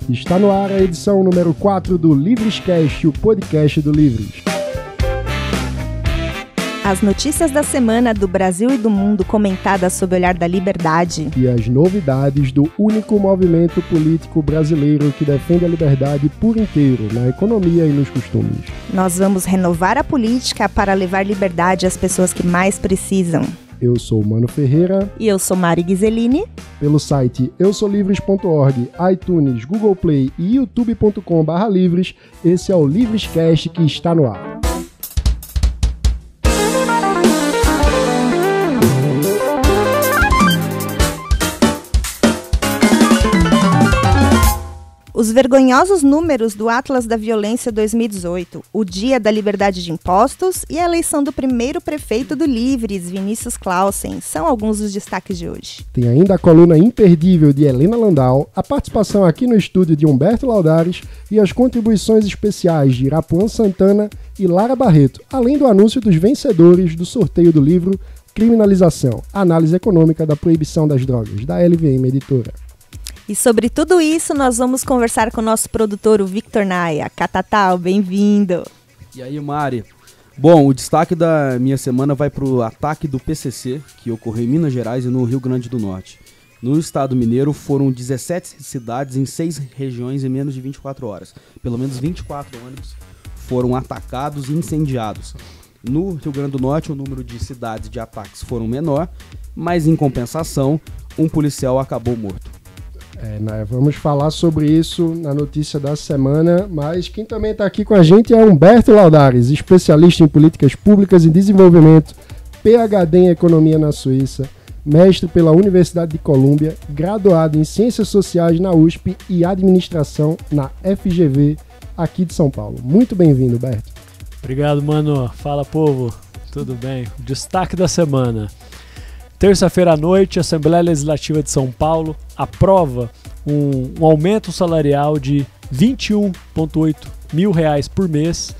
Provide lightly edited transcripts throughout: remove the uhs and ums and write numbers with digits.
Está no ar a edição número 4 do Livrescast, o podcast do Livres. As notícias da semana do Brasil e do mundo comentadas sob o olhar da liberdade. E as novidades do único movimento político brasileiro que defende a liberdade por inteiro, na economia e nos costumes. Nós vamos renovar a política para levar liberdade às pessoas que mais precisam. Eu sou o Mano Ferreira. E eu sou Mari Ghiseline. Pelo site eusoulivres.org, iTunes, Google Play e youtube.com/livres, esse é o Livrescast que está no ar. Os vergonhosos números do Atlas da Violência 2018, o Dia da Liberdade de Impostos e a eleição do primeiro prefeito do Livres, Vinícius Clausen, são alguns dos destaques de hoje. Tem ainda a coluna imperdível de Helena Landau, a participação aqui no estúdio de Humberto Laudares e as contribuições especiais de Irapuan Santana e Lara Barreto, além do anúncio dos vencedores do sorteio do livro Criminalização, Análise Econômica da Proibição das Drogas, da LVM Editora. E sobre tudo isso, nós vamos conversar com o nosso produtor, o Victor Naia. Catatal, bem-vindo! E aí, Mari? Bom, o destaque da minha semana vai para o ataque do PCC, que ocorreu em Minas Gerais e no Rio Grande do Norte. No estado mineiro, foram 17 cidades em 6 regiões em menos de 24 horas. Pelo menos 24 ônibus foram atacados e incendiados. No Rio Grande do Norte, o número de cidades de ataques foram menor, mas em compensação, um policial acabou morto. Vamos falar sobre isso na notícia da semana, mas quem também está aqui com a gente é Humberto Laudares, especialista em políticas públicas e desenvolvimento, PhD em Economia na Suíça, mestre pela Universidade de Colômbia, graduado em Ciências Sociais na USP e Administração na FGV, aqui de São Paulo. Muito bem-vindo, Humberto. Obrigado, mano. Fala, povo. Tudo bem? Destaque da semana. Terça-feira à noite, a Assembleia Legislativa de São Paulo aprova um aumento salarial de R$21,8 mil por mês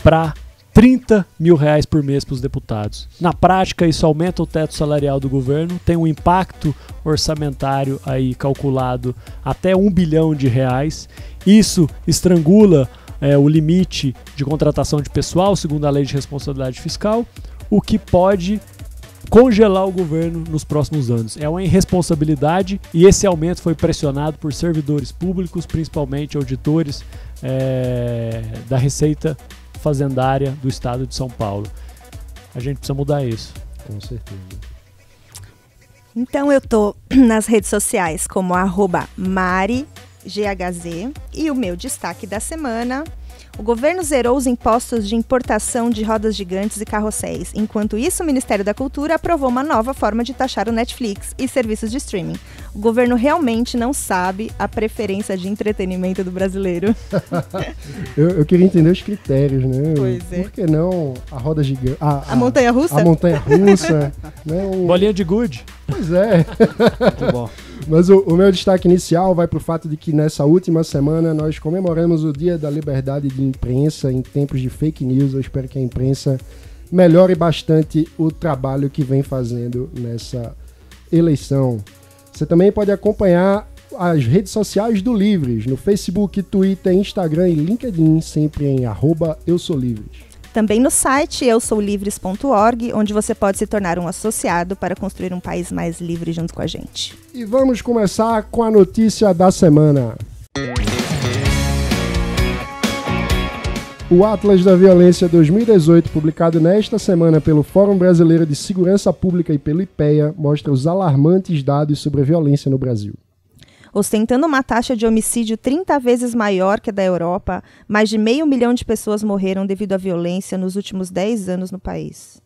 para R$30 mil por mês para os deputados. Na prática, isso aumenta o teto salarial do governo, tem um impacto orçamentário aí calculado até R$1 bilhão. Isso estrangula o limite de contratação de pessoal, segundo a Lei de Responsabilidade Fiscal, o que pode congelar o governo nos próximos anos. É uma irresponsabilidade e esse aumento foi pressionado por servidores públicos, principalmente auditores da Receita Fazendária do Estado de São Paulo. A gente precisa mudar isso. Com certeza. Então eu tô nas redes sociais como @marighz e o meu destaque da semana: o governo zerou os impostos de importação de rodas gigantes e carrosséis. Enquanto isso, o Ministério da Cultura aprovou uma nova forma de taxar o Netflix e serviços de streaming. O governo realmente não sabe a preferência de entretenimento do brasileiro. Eu queria entender os critérios, né? Pois é. Por que não a roda gigante? A montanha-russa? A montanha-russa. Né? Bolinha de gude. Pois é. Muito bom. Mas o meu destaque inicial vai para o fato de que nessa última semana nós comemoramos o Dia da Liberdade de Imprensa em tempos de fake news. Eu espero que a imprensa melhore bastante o trabalho que vem fazendo nessa eleição. Você também pode acompanhar as redes sociais do Livres, no Facebook, Twitter, Instagram e LinkedIn, sempre em @eusoulivres. Também no site eusoulivres.org, onde você pode se tornar um associado para construir um país mais livre junto com a gente. E vamos começar com a notícia da semana. O Atlas da Violência 2018, publicado nesta semana pelo Fórum Brasileiro de Segurança Pública e pelo IPEA, mostra os alarmantes dados sobre a violência no Brasil. Ostentando uma taxa de homicídio 30 vezes maior que a da Europa, mais de 500 mil de pessoas morreram devido à violência nos últimos 10 anos no país.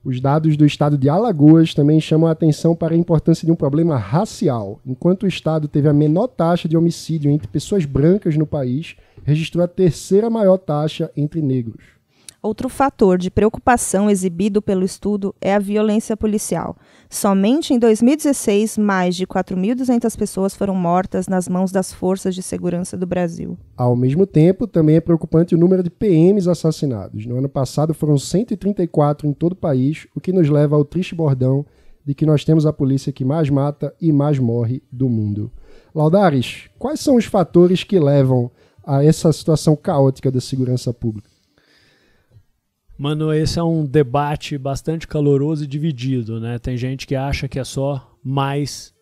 Os dados do estado de Alagoas também chamam a atenção para a importância de um problema racial. Enquanto o estado teve a menor taxa de homicídio entre pessoas brancas no país, registrou a terceira maior taxa entre negros. Outro fator de preocupação exibido pelo estudo é a violência policial. Somente em 2016, mais de 4.200 pessoas foram mortas nas mãos das forças de segurança do Brasil. Ao mesmo tempo, também é preocupante o número de PMs assassinados. No ano passado foram 134 em todo o país, o que nos leva ao triste bordão: de que nós temos a polícia que mais mata e mais morre do mundo. Laudares, quais são os fatores que levam a essa situação caótica da segurança pública? Mano, esse é um debate bastante caloroso e dividido, né? Tem gente que acha que é só mais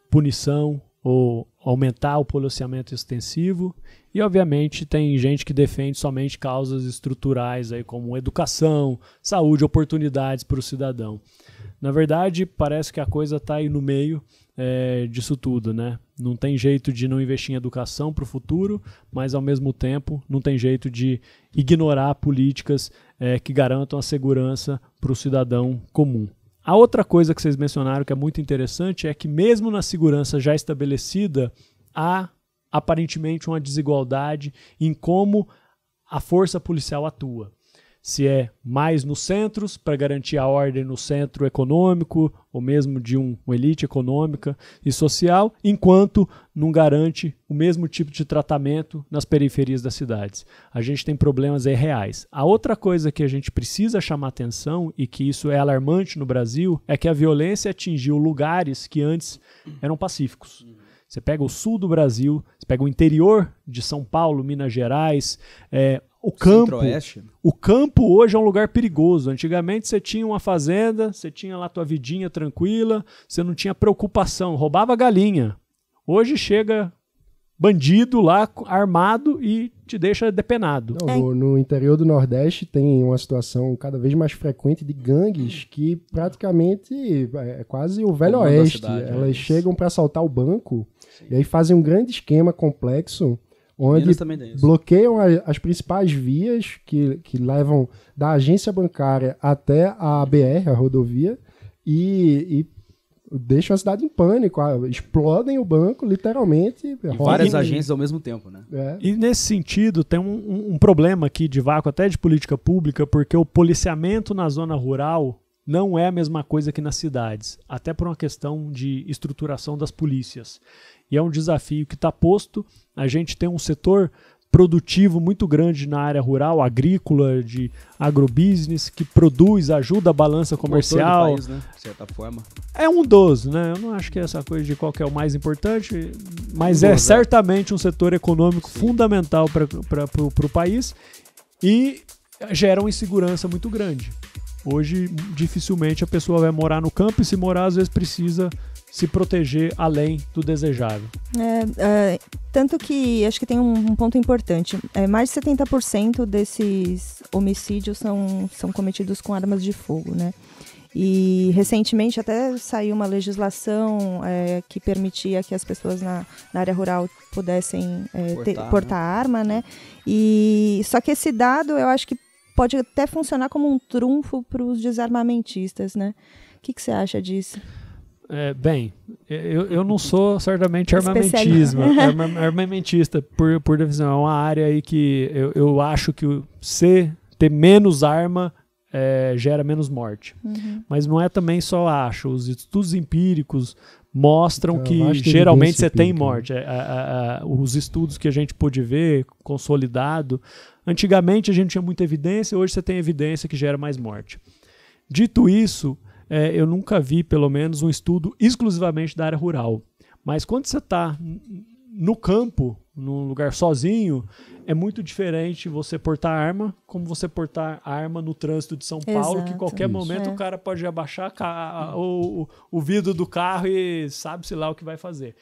punição ou aumentar o policiamento extensivo e, obviamente, tem gente que defende somente causas estruturais aí, como educação, saúde, oportunidades para o cidadão. Na verdade, parece que a coisa está aí no meio disso tudo, né? Não tem jeito de não investir em educação para o futuro, mas, ao mesmo tempo, não tem jeito de ignorar políticas que garantam a segurança para o cidadão comum. A outra coisa que vocês mencionaram que é muito interessante é que mesmo na segurança já estabelecida, há aparentemente uma desigualdade em como a força policial atua. Se é mais nos centros, para garantir a ordem no centro econômico, ou mesmo de uma elite econômica e social, enquanto não garante o mesmo tipo de tratamento nas periferias das cidades. A gente tem problemas aí reais. A outra coisa que a gente precisa chamar atenção, e que isso é alarmante no Brasil, é que a violência atingiu lugares que antes eram pacíficos. Você pega o sul do Brasil, você pega o interior de São Paulo, Minas Gerais, o campo hoje é um lugar perigoso. Antigamente você tinha uma fazenda, você tinha lá tua vidinha tranquila, você não tinha preocupação, roubava galinha. Hoje chega bandido lá armado e te deixa depenado. Não, no interior do Nordeste tem uma situação cada vez mais frequente de gangues que praticamente é quase o Velho Oeste. Elas chegam para assaltar o banco. Sim. E aí fazem um grande esquema complexo onde bloqueiam as principais vias que levam da agência bancária até a BR, a rodovia, e deixam a cidade em pânico, explodem o banco, literalmente. E várias agências ao mesmo tempo, né? E nesse sentido, tem um problema aqui de vácuo, até de política pública, porque o policiamento na zona rural não é a mesma coisa que nas cidades, até por uma questão de estruturação das polícias. E é um desafio que está posto. A gente tem um setor produtivo muito grande na área rural, agrícola, de agrobusiness, que produz, ajuda a balança comercial. Do país, né? De certa forma. É um dos, né? Eu não acho que é essa coisa de qual que é o mais importante, mas certamente um setor econômico fundamental para o país e gera uma insegurança muito grande. Hoje, dificilmente a pessoa vai morar no campo e se morar, às vezes precisa se proteger além do desejável. Tanto que acho que tem um ponto importante. Mais de 70% desses homicídios são cometidos com armas de fogo, né? E recentemente até saiu uma legislação que permitia que as pessoas na área rural pudessem portar arma, né? E só que esse dado eu acho que pode até funcionar como um trunfo para os desarmamentistas, né? O que você acha disso? Bem, eu não sou certamente armamentista, por definição. É uma área aí que eu acho que ter menos arma gera menos morte. Uhum. Mas não é também só acho. Os estudos empíricos mostram que geralmente você tem morte. Os estudos que a gente pôde ver, consolidado, antigamente a gente tinha muita evidência, hoje você tem evidência que gera mais morte. Dito isso, eu nunca vi, pelo menos, um estudo exclusivamente da área rural. Mas quando você está no campo, num lugar sozinho, é muito diferente você portar arma como você portar arma no trânsito de São Paulo. Exato. Que qualquer momento o cara pode abaixar o vidro do carro e sabe-se lá o que vai fazer.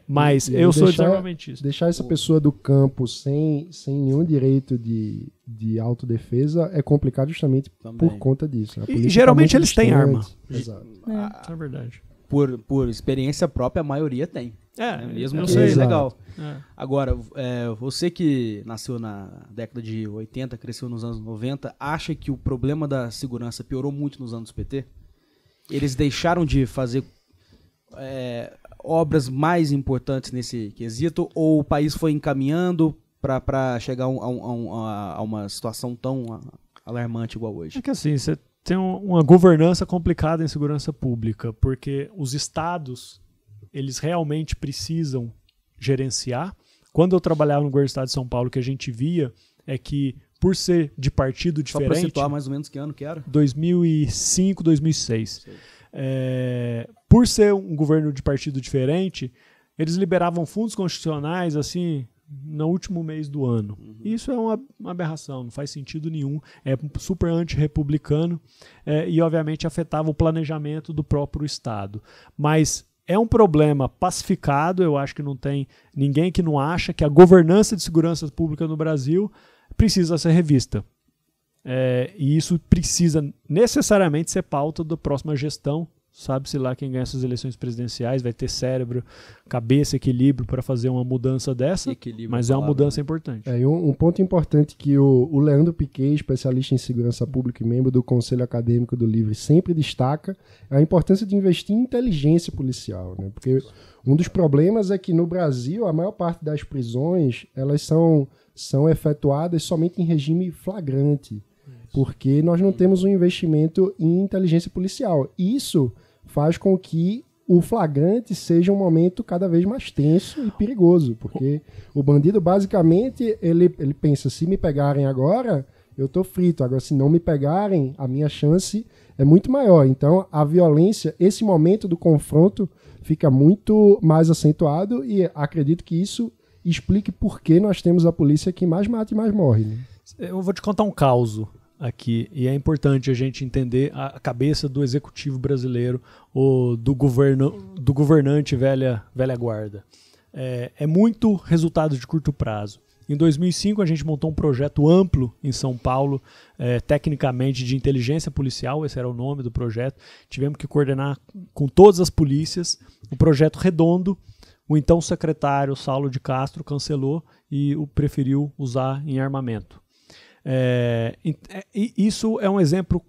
Mas eu sou desarmamentista. Deixar essa pessoa do campo sem nenhum direito de autodefesa é complicado justamente por conta disso. E geralmente eles têm arma. Exato. É verdade. Por experiência própria, a maioria tem. Mesmo que seja legal. Agora, você que nasceu na década de 80, cresceu nos anos 90, acha que o problema da segurança piorou muito nos anos PT? Eles deixaram de fazer obras mais importantes nesse quesito, ou o país foi encaminhando para chegar a uma situação tão alarmante igual hoje? É que assim, você tem uma governança complicada em segurança pública, porque os estados, eles realmente precisam gerenciar. Quando eu trabalhava no governo do estado de São Paulo, o que a gente via é que, por ser de partido diferente... Só para situar mais ou menos que ano que era? 2005, 2006. Por ser um governo de partido diferente, eles liberavam fundos constitucionais assim no último mês do ano. Isso é uma aberração, não faz sentido nenhum, é super antirrepublicano e obviamente afetava o planejamento do próprio Estado. Mas é um problema pacificado, eu acho que não tem ninguém que não acha que a governança de segurança pública no Brasil precisa ser revista. E isso precisa necessariamente ser pauta da próxima gestão. Sabe-se lá quem ganha essas eleições presidenciais vai ter cérebro, cabeça, equilíbrio para fazer uma mudança dessa, mas é uma mudança importante. Um ponto importante que o Leandro Piquet, especialista em segurança pública e membro do Conselho Acadêmico do Livre, sempre destaca é a importância de investir em inteligência policial, né? Porque um dos problemas é que no Brasil a maior parte das prisões elas são efetuadas somente em regime flagrante, porque nós não temos um investimento em inteligência policial. Isso faz com que o flagrante seja um momento cada vez mais tenso e perigoso, porque o bandido basicamente ele pensa, se me pegarem agora, eu tô frito, agora se não me pegarem, a minha chance é muito maior. Então a violência, esse momento do confronto fica muito mais acentuado e acredito que isso explique por que nós temos a polícia que mais mata e mais morre, né? Eu vou te contar um caso aqui, e é importante a gente entender a cabeça do executivo brasileiro ou do governante velha guarda. É muito resultado de curto prazo. Em 2005 a gente montou um projeto amplo em São Paulo, tecnicamente de inteligência policial, esse era o nome do projeto. Tivemos que coordenar com todas as polícias, um projeto redondo. O então secretário Saulo de Castro cancelou e o preferiu usar em armamento. Isso é um exemplo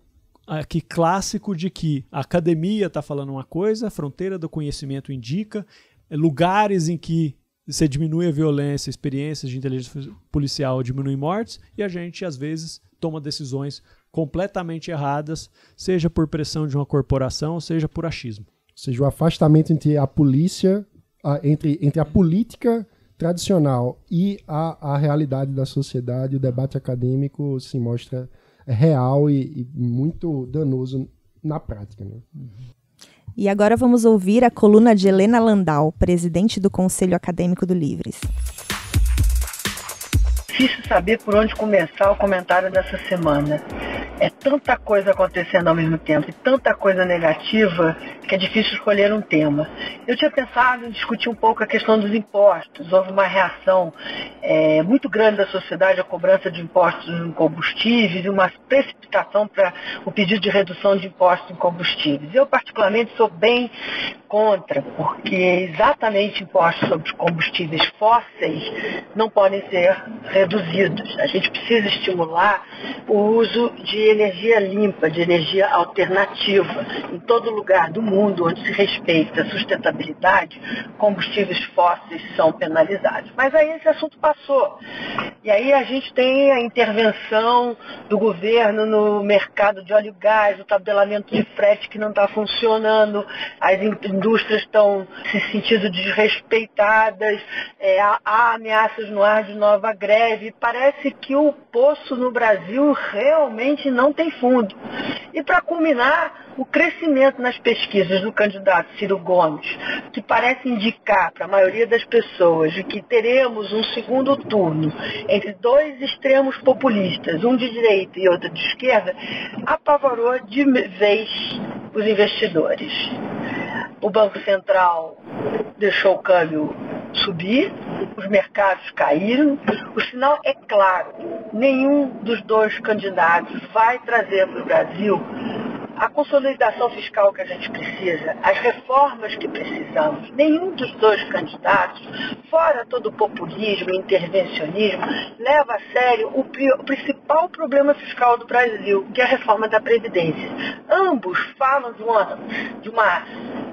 aqui clássico de que a academia está falando uma coisa, a fronteira do conhecimento indica, lugares em que você diminui a violência, experiências de inteligência policial diminuem mortes, e a gente às vezes toma decisões completamente erradas, seja por pressão de uma corporação, seja por achismo. Ou seja, o afastamento entre a polícia, entre a política tradicional e a realidade da sociedade, o debate acadêmico se mostra real e muito danoso na prática, né? E agora vamos ouvir a coluna de Helena Landau, presidente do Conselho Acadêmico do Livres. Difícil saber por onde começar o comentário dessa semana. É tanta coisa acontecendo ao mesmo tempo e tanta coisa negativa que é difícil escolher um tema. Eu tinha pensado em discutir um pouco a questão dos impostos. Houve uma reação muito grande da sociedade à cobrança de impostos em combustíveis e uma precipitação para o pedido de redução de impostos em combustíveis. Eu, particularmente, sou bem contra, porque exatamente impostos sobre os combustíveis fósseis não podem ser reduzidos. A gente precisa estimular o uso de energia limpa, de energia alternativa. Em todo lugar do mundo onde se respeita a sustentabilidade, combustíveis fósseis são penalizados. Mas aí esse assunto passou. E aí a gente tem a intervenção do governo no mercado de óleo e gás, o tabelamento de frete que não está funcionando, as indústrias estão se sentindo desrespeitadas, há ameaças no ar de nova greve. Parece que o poço no Brasil realmente não tem fundo. E para culminar, o crescimento nas pesquisas do candidato Ciro Gomes, que parece indicar para a maioria das pessoas de que teremos um segundo turno entre dois extremos populistas, um de direita e outro de esquerda, apavorou de vez os investidores. O Banco Central deixou o câmbio subir, os mercados caíram. O sinal é claro, nenhum dos dois candidatos vai trazer para o Brasil a consolidação fiscal que a gente precisa, as reformas que precisamos. Nenhum dos dois candidatos, fora todo o populismo e intervencionismo, leva a sério o principal problema fiscal do Brasil, que é a reforma da Previdência. Ambos falam de uma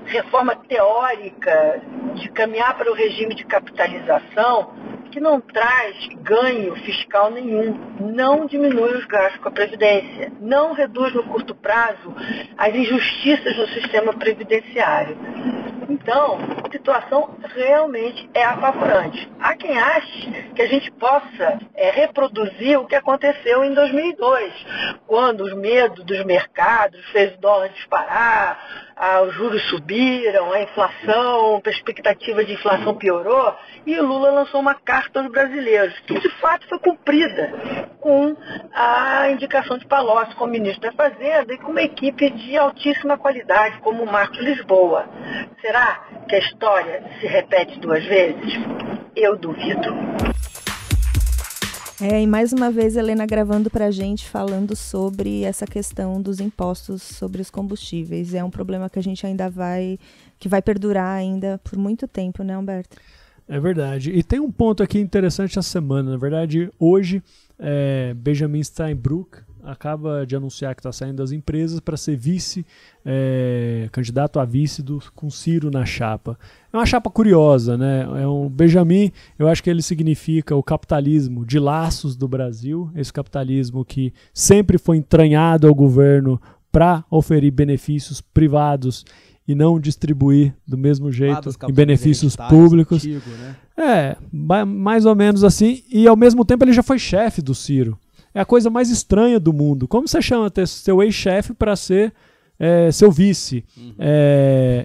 reforma teórica, de caminhar para o regime de capitalização, que não traz ganho fiscal nenhum, não diminui os gastos com a Previdência, não reduz no curto prazo as injustiças no sistema previdenciário. Então, a situação realmente é apavorante. Há quem ache que a gente possa reproduzir o que aconteceu em 2002, quando os medos dos mercados fez o dólar disparar, os juros subiram, a inflação, a perspectiva de inflação piorou, e o Lula lançou uma carta aos brasileiros, que de fato foi cumprida com a indicação de Palocci como ministro da Fazenda e com uma equipe de altíssima qualidade, como o Marcos Lisboa. Será que a história se repete 2 vezes? Eu duvido. E mais uma vez Helena gravando pra gente, falando sobre essa questão dos impostos sobre os combustíveis. É um problema que a gente ainda vai perdurar ainda por muito tempo, né, Humberto? É verdade. E tem um ponto aqui interessante essa semana. Na verdade, hoje, Benjamin Steinbrück acaba de anunciar que está saindo das empresas para ser candidato a vice com Ciro na chapa. É uma chapa curiosa, né? Benjamin, eu acho que ele significa o capitalismo de laços do Brasil, esse capitalismo que sempre foi entranhado ao governo para oferir benefícios privados e não distribuir do mesmo jeito em benefícios públicos. Antigo, né? Mais ou menos assim. E ao mesmo tempo ele já foi chefe do Ciro. É a coisa mais estranha do mundo. Como você chama seu ex-chefe para ser seu vice?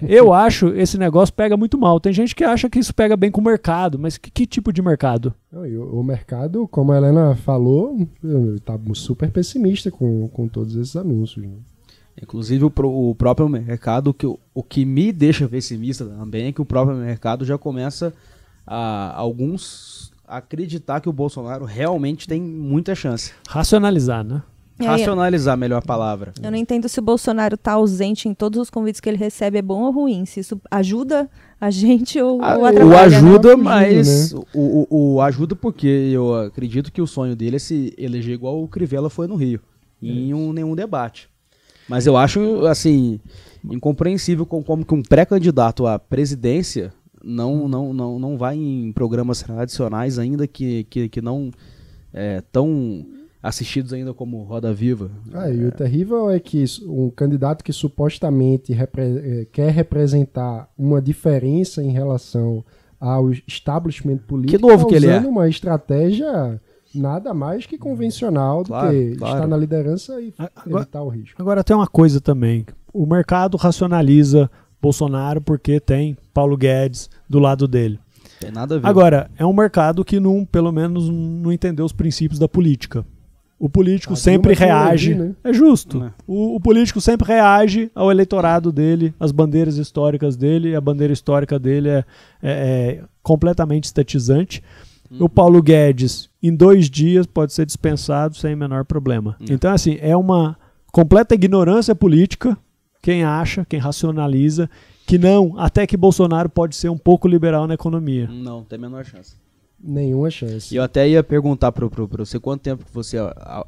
Eu acho esse negócio pega muito mal. Tem gente que acha que isso pega bem com o mercado, mas que tipo de mercado? O mercado, como a Helena falou, está super pessimista com todos esses anúncios. Né? Inclusive o próprio mercado, o que me deixa pessimista também é que o próprio mercado já começa alguns acreditar que o Bolsonaro realmente tem muita chance. Racionalizar, né? Racionalizar, melhor a palavra. Eu não entendo se o Bolsonaro está ausente em todos os convites que ele recebe, é bom ou ruim. Se isso ajuda a gente ou atrapalha. O ajuda, mas o ajuda porque eu acredito que o sonho dele é se eleger igual o Crivella foi no Rio, em nenhum debate. Mas eu acho, assim, incompreensível como que um pré-candidato à presidência não vai em programas tradicionais ainda que não tão assistidos ainda como Roda Viva. E o terrível é que um candidato que supostamente quer representar uma diferença em relação ao establishment político está usando uma estratégia nada mais que convencional do que estar na liderança e evitar o risco. Agora tem uma coisa também, o mercado racionaliza Bolsonaro porque tem Paulo Guedes do lado dele. Tem nada a ver. Agora, é um mercado que pelo menos não entendeu os princípios da política. O político sempre reage. Né? É justo. O político sempre reage ao eleitorado dele, às bandeiras históricas dele. A bandeira histórica dele é completamente estatizante. O Paulo Guedes, em 2 dias, pode ser dispensado sem o menor problema. Então, assim, é uma completa ignorância política. Quem acha, quem racionaliza, que até que Bolsonaro pode ser um pouco liberal na economia. Não, tem a menor chance. Nenhuma chance. E eu até ia perguntar para você quanto tempo que você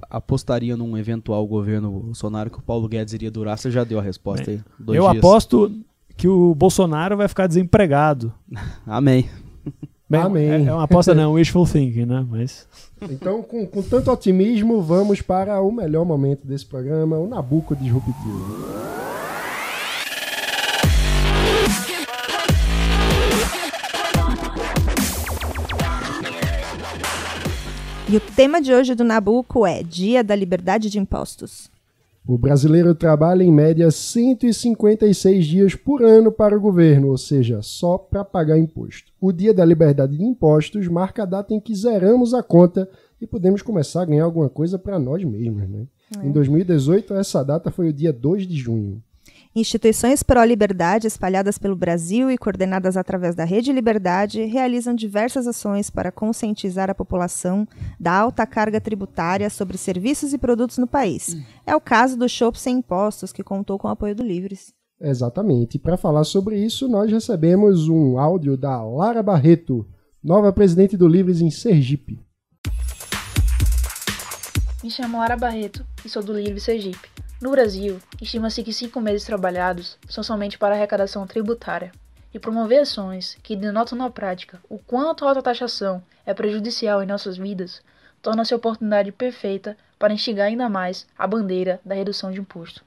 apostaria num eventual governo Bolsonaro que o Paulo Guedes iria durar. Você já deu a resposta aí. 2 dias. Aposto que o Bolsonaro vai ficar desempregado. Amém. Amém. É uma aposta não, wishful thinking, né? Mas... Então, com tanto otimismo, vamos para o melhor momento desse programa, o Nabucco Disruptivo. E o tema de hoje do Nabucco é Dia da Liberdade de Impostos. O brasileiro trabalha em média 156 dias por ano para o governo, ou seja, só para pagar imposto. O Dia da Liberdade de Impostos marca a data em que zeramos a conta e podemos começar a ganhar alguma coisa para nós mesmos. Né? Em 2018, essa data foi o dia 2 de junho. Instituições pró-liberdade espalhadas pelo Brasil e coordenadas através da Rede Liberdade realizam diversas ações para conscientizar a população da alta carga tributária sobre serviços e produtos no país. É o caso do Chopp Sem Impostos, que contou com o apoio do Livres. Exatamente. E para falar sobre isso, nós recebemos um áudio da Lara Barreto, nova presidente do Livres em Sergipe. Me chamo Lara Barreto e sou do Livres Sergipe. No Brasil, estima-se que 5 meses trabalhados são somente para arrecadação tributária. E promover ações que denotam na prática o quanto a alta taxação é prejudicial em nossas vidas torna-se a oportunidade perfeita para instigar ainda mais a bandeira da redução de imposto.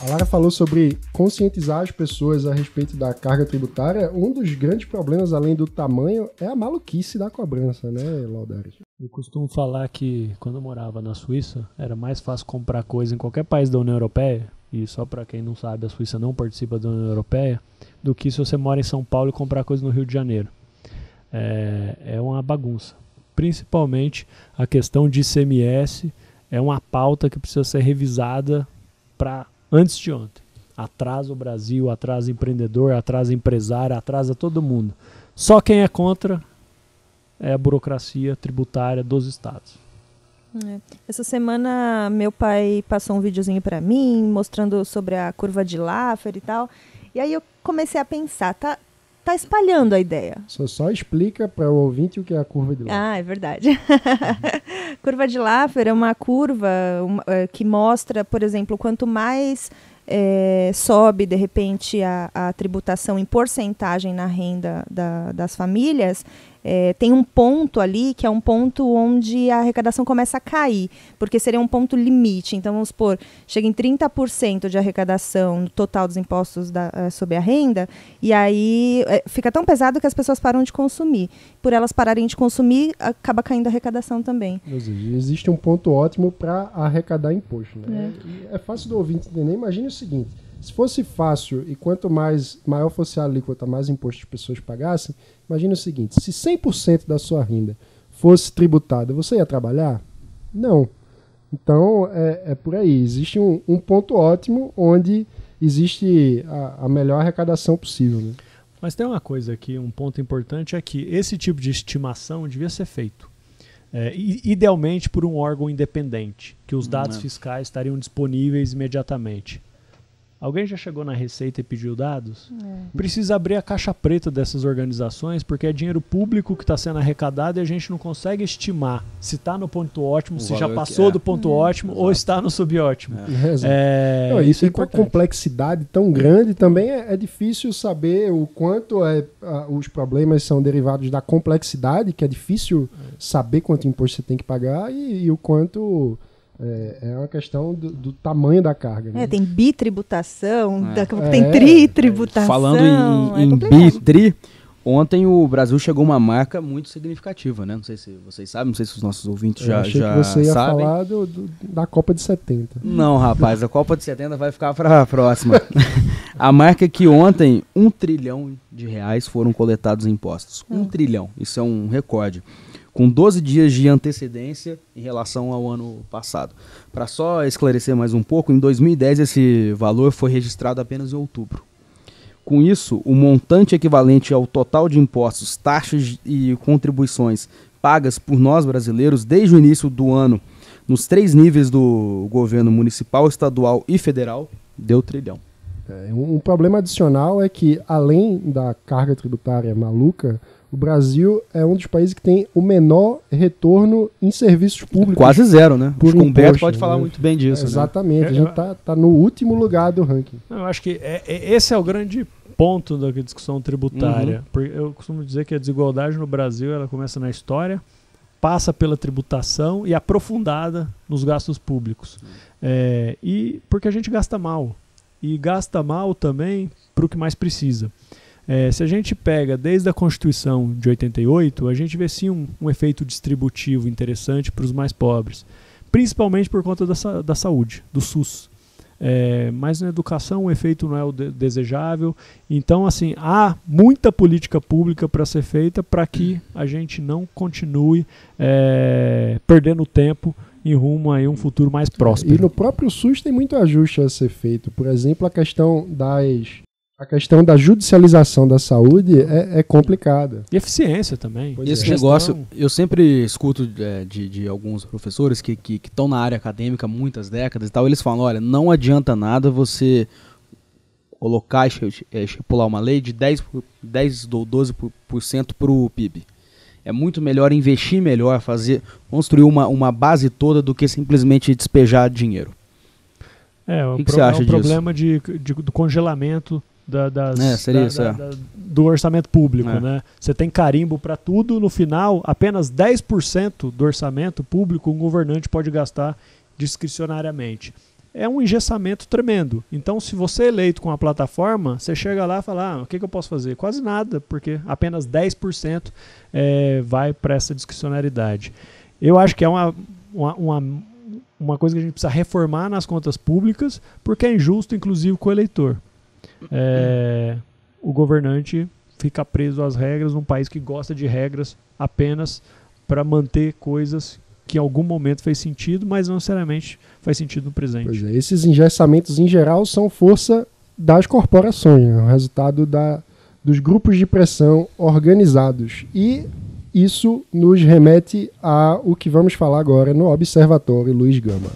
A Lara falou sobre conscientizar as pessoas a respeito da carga tributária. Um dos grandes problemas, além do tamanho, é a maluquice da cobrança, né, Laudari? Eu costumo falar que quando eu morava na Suíça, era mais fácil comprar coisa em qualquer país da União Europeia, e só para quem não sabe, a Suíça não participa da União Europeia, do que se você mora em São Paulo e comprar coisa no Rio de Janeiro. É uma bagunça. Principalmente a questão de ICMS é uma pauta que precisa ser revisada para antes de ontem. Atrasa o Brasil, atrasa o empreendedor, atrasa o empresário, atrasa todo mundo. Só quem é contra é a burocracia tributária dos estados. Essa semana meu pai passou um videozinho para mim mostrando sobre a curva de Laffer e tal. E aí eu comecei a pensar, tá espalhando a ideia. Só explica para o ouvinte o que é a curva de Laffer. Ah, é verdade. Curva de Laffer é uma curva que mostra, por exemplo, quanto mais sobe, de repente, a tributação em porcentagem na renda das famílias, tem um ponto ali que é um ponto onde a arrecadação começa a cair, porque seria um ponto limite. Então, vamos supor, chega em 30% de arrecadação no total dos impostos sobre a renda, e aí fica tão pesado que as pessoas param de consumir. Por elas pararem de consumir, acaba caindo a arrecadação também. Existe um ponto ótimo para arrecadar imposto, né? É fácil do ouvinte entender. Imagine o seguinte: se fosse fácil e quanto maior fosse a alíquota, mais imposto as pessoas pagassem, imagine o seguinte: se 100% da sua renda fosse tributada, você ia trabalhar? Não. Então, é por aí. Existe um ponto ótimo onde existe a melhor arrecadação possível, né? Mas tem uma coisa aqui, um ponto importante é que esse tipo de estimação devia ser feito. Idealmente por um órgão independente, que os dados fiscais estariam disponíveis imediatamente. Alguém já chegou na Receita e pediu dados? Precisa abrir a caixa preta dessas organizações, porque é dinheiro público que está sendo arrecadado e a gente não consegue estimar se está no ponto ótimo, se já passou do ponto ótimo ou está no subótimo. Isso com a complexidade tão grande também é difícil saber o quanto os problemas são derivados da complexidade, que é difícil saber quanto imposto você tem que pagar, e o quanto... É uma questão do tamanho da carga, né? Tem bitributação, tem tritributação. Falando em bitri, ontem o Brasil chegou a uma marca muito significativa, né? Não sei se vocês sabem, não sei se os nossos ouvintes já sabem. Eu achei que você ia falar da Copa de 70. Não, rapaz, a Copa de 70 vai ficar para a próxima. A marca é que ontem R$1 trilhão foram coletados em impostos. 1 trilhão, isso é um recorde. Com 12 dias de antecedência em relação ao ano passado. Para só esclarecer mais um pouco, em 2010 esse valor foi registrado apenas em outubro. Com isso, o montante equivalente ao total de impostos, taxas e contribuições pagas por nós brasileiros desde o início do ano, nos 3 níveis do governo municipal, estadual e federal, deu R$1 trilhão. Um problema adicional é que, além da carga tributária maluca, o Brasil é um dos países que tem o menor retorno em serviços públicos. Quase zero, né? Por o Humberto imposto, pode falar muito bem disso. Exatamente, né? A gente tá no último lugar do ranking. Eu acho que esse é o grande ponto da discussão tributária. Porque eu costumo dizer que a desigualdade no Brasil ela começa na história, passa pela tributação e é aprofundada nos gastos públicos. E porque a gente gasta mal. E gasta mal também para o que mais precisa. Se a gente pega desde a Constituição de 88, a gente vê sim um efeito distributivo interessante para os mais pobres, principalmente por conta da saúde, do SUS. Mas na educação o efeito não é o desejável. Então, assim, há muita política pública para ser feita para que a gente não continue perdendo tempo em rumo a um futuro mais próspero. E no próprio SUS tem muito ajuste a ser feito. Por exemplo, a questão da judicialização da saúde é complicada. E eficiência também. Esse negócio, eu sempre escuto de alguns professores que estão na área acadêmica há muitas décadas e tal, eles falam, olha, não adianta nada você colocar, estipular uma lei de 10 ou 12% para o PIB. É muito melhor investir melhor, construir uma base toda do que simplesmente despejar dinheiro. O que você acha disso? Problema do congelamento do orçamento público. Né? Você tem carimbo para tudo, no final, apenas 10% do orçamento público um governante pode gastar discricionariamente. é um engessamento tremendo. Então, se você é eleito com a plataforma, você chega lá e fala, o que eu posso fazer? Quase nada, porque apenas 10% vai para essa discricionariedade. Eu acho que é uma coisa que a gente precisa reformar nas contas públicas, porque é injusto, inclusive, com o eleitor. O governante fica preso às regras num país que gosta de regras apenas para manter coisas que em algum momento fez sentido, mas não necessariamente faz sentido no presente. Pois é, esses engessamentos em geral são força das corporações, né? O resultado dos grupos de pressão organizados. E isso nos remete ao que vamos falar agora no Observatório Luiz Gama.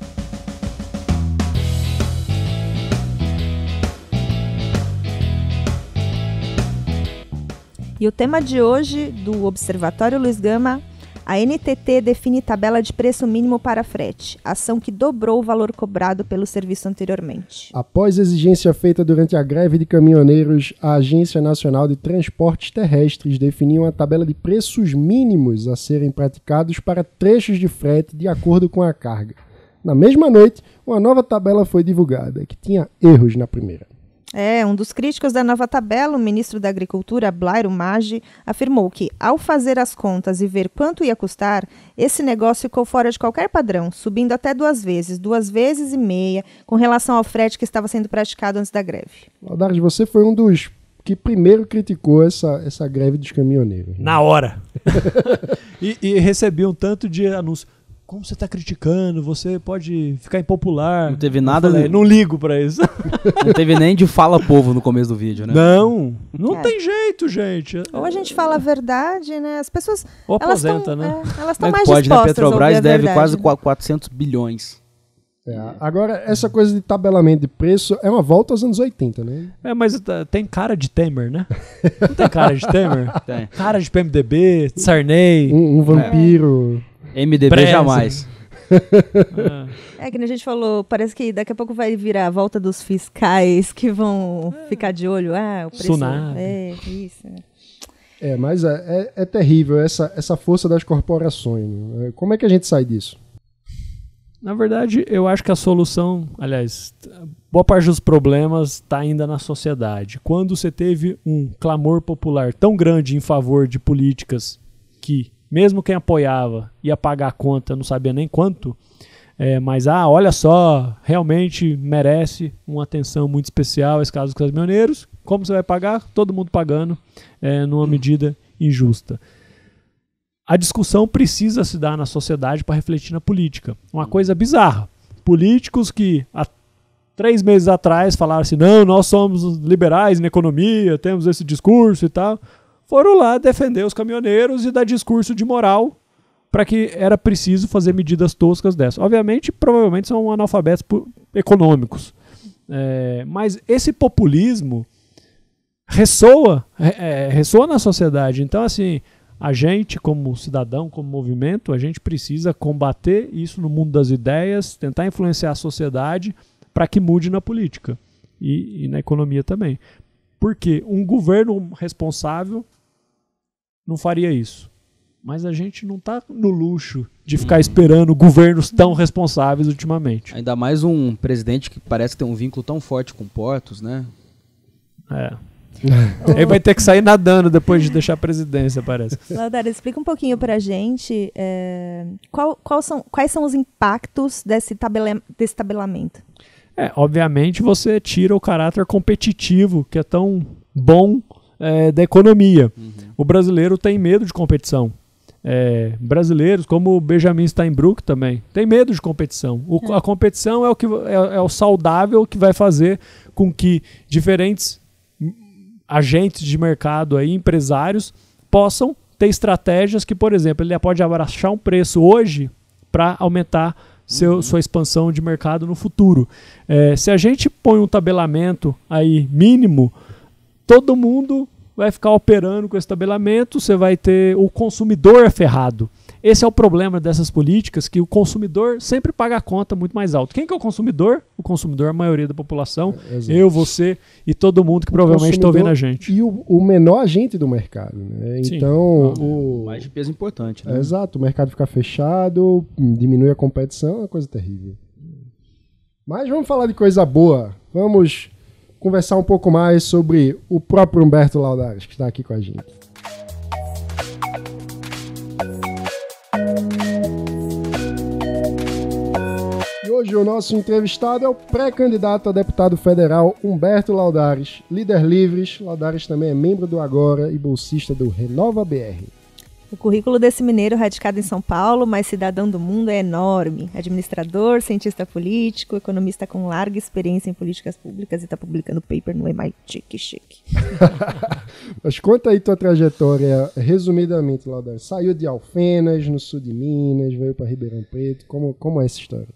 E o tema de hoje do Observatório Luiz Gama: a NTT define tabela de preço mínimo para frete, ação que dobrou o valor cobrado pelo serviço anteriormente. Após exigência feita durante a greve de caminhoneiros, a Agência Nacional de Transportes Terrestres definiu uma tabela de preços mínimos a serem praticados para trechos de frete de acordo com a carga. Na mesma noite, uma nova tabela foi divulgada, que tinha erros na primeira. Um dos críticos da nova tabela, o ministro da Agricultura, Blairo Maggi, afirmou que, ao fazer as contas e ver quanto ia custar, esse negócio ficou fora de qualquer padrão, subindo até 2 vezes e meia, com relação ao frete que estava sendo praticado antes da greve. Laudares, você foi um dos que primeiro criticou essa greve dos caminhoneiros. Na hora! e recebi um tanto de anúncios. Como você está criticando? Você pode ficar impopular. Não teve nada... Não ligo para isso. Não teve nem de fala povo no começo do vídeo, né? Não tem jeito, gente. Ou a gente fala a verdade, né? As pessoas... Ou aposenta, né? Elas estão mais pode, dispostas né? Petrobras deve verdade, quase né? 400 bilhões. Agora, essa coisa de tabelamento de preço é uma volta aos anos 80, né? Mas tem cara de Temer, né? Não tem cara de Temer? Tem. Cara de PMDB, Sarney. Um vampiro... MDB Presa. jamais. Que a gente falou, parece que daqui a pouco vai virar a volta dos fiscais que vão ficar de olho. O preço... Tsunami. Isso. Mas é terrível essa força das corporações. Né? Como é que a gente sai disso? Na verdade, eu acho que a solução, aliás, boa parte dos problemas está ainda na sociedade. Quando você teve um clamor popular tão grande em favor de políticas que mesmo quem apoiava ia pagar a conta, não sabia nem quanto, mas olha só, realmente merece uma atenção muito especial esse caso dos caminhoneiros. Como você vai pagar? Todo mundo pagando numa medida injusta. A discussão precisa se dar na sociedade para refletir na política. Uma coisa bizarra. Políticos que há 3 meses atrás falaram assim, não, nós somos liberais na economia, temos esse discurso e tal, foram lá defender os caminhoneiros e dar discurso de moral para que era preciso fazer medidas toscas dessas. Obviamente, provavelmente são analfabetos econômicos. Mas esse populismo ressoa na sociedade. Então, assim, a gente, como cidadão, como movimento, a gente precisa combater isso no mundo das ideias, tentar influenciar a sociedade para que mude na política e na economia também. Porque um governo responsável não faria isso. Mas a gente não está no luxo de ficar esperando governos tão responsáveis ultimamente. Ainda mais um presidente que parece ter um vínculo tão forte com portos, né? Ele vai ter que sair nadando depois de deixar a presidência, parece. Laudares, explica um pouquinho pra gente quais são os impactos desse tabelamento. Obviamente você tira o caráter competitivo, que é tão bom da economia. O brasileiro tem medo de competição. Brasileiros, como o Benjamin Steinbrück também, tem medo de competição. A competição é o saudável que vai fazer com que diferentes agentes de mercado, aí, empresários, possam ter estratégias que, por exemplo, ele pode abaixar um preço hoje para aumentar sua expansão de mercado no futuro. Se a gente põe um tabelamento aí mínimo, todo mundo vai ficar operando com esse tabelamento, você vai ter o consumidor ferrado. Esse é o problema dessas políticas, que o consumidor sempre paga a conta muito mais alto. Quem que é o consumidor? O consumidor é a maioria da população, eu, você e todo mundo que provavelmente está ouvindo a gente. E o menor agente do mercado. Né? Então, o mais de peso importante. Né? Exato, o mercado fica fechado, diminui a competição, é uma coisa terrível. Mas vamos falar de coisa boa. Vamos conversar um pouco mais sobre o próprio Humberto Laudares, que está aqui com a gente. E hoje o nosso entrevistado é o pré-candidato a deputado federal Humberto Laudares, líder Livres. Laudares também é membro do Agora e bolsista do Renova BR. O currículo desse mineiro radicado em São Paulo, mas cidadão do mundo, é enorme. Administrador, cientista político, economista com larga experiência em políticas públicas e está publicando paper no MIT. Que chique. Mas conta aí tua trajetória, resumidamente, Laudares. Saiu de Alfenas, no sul de Minas, veio para Ribeirão Preto. Como é essa história?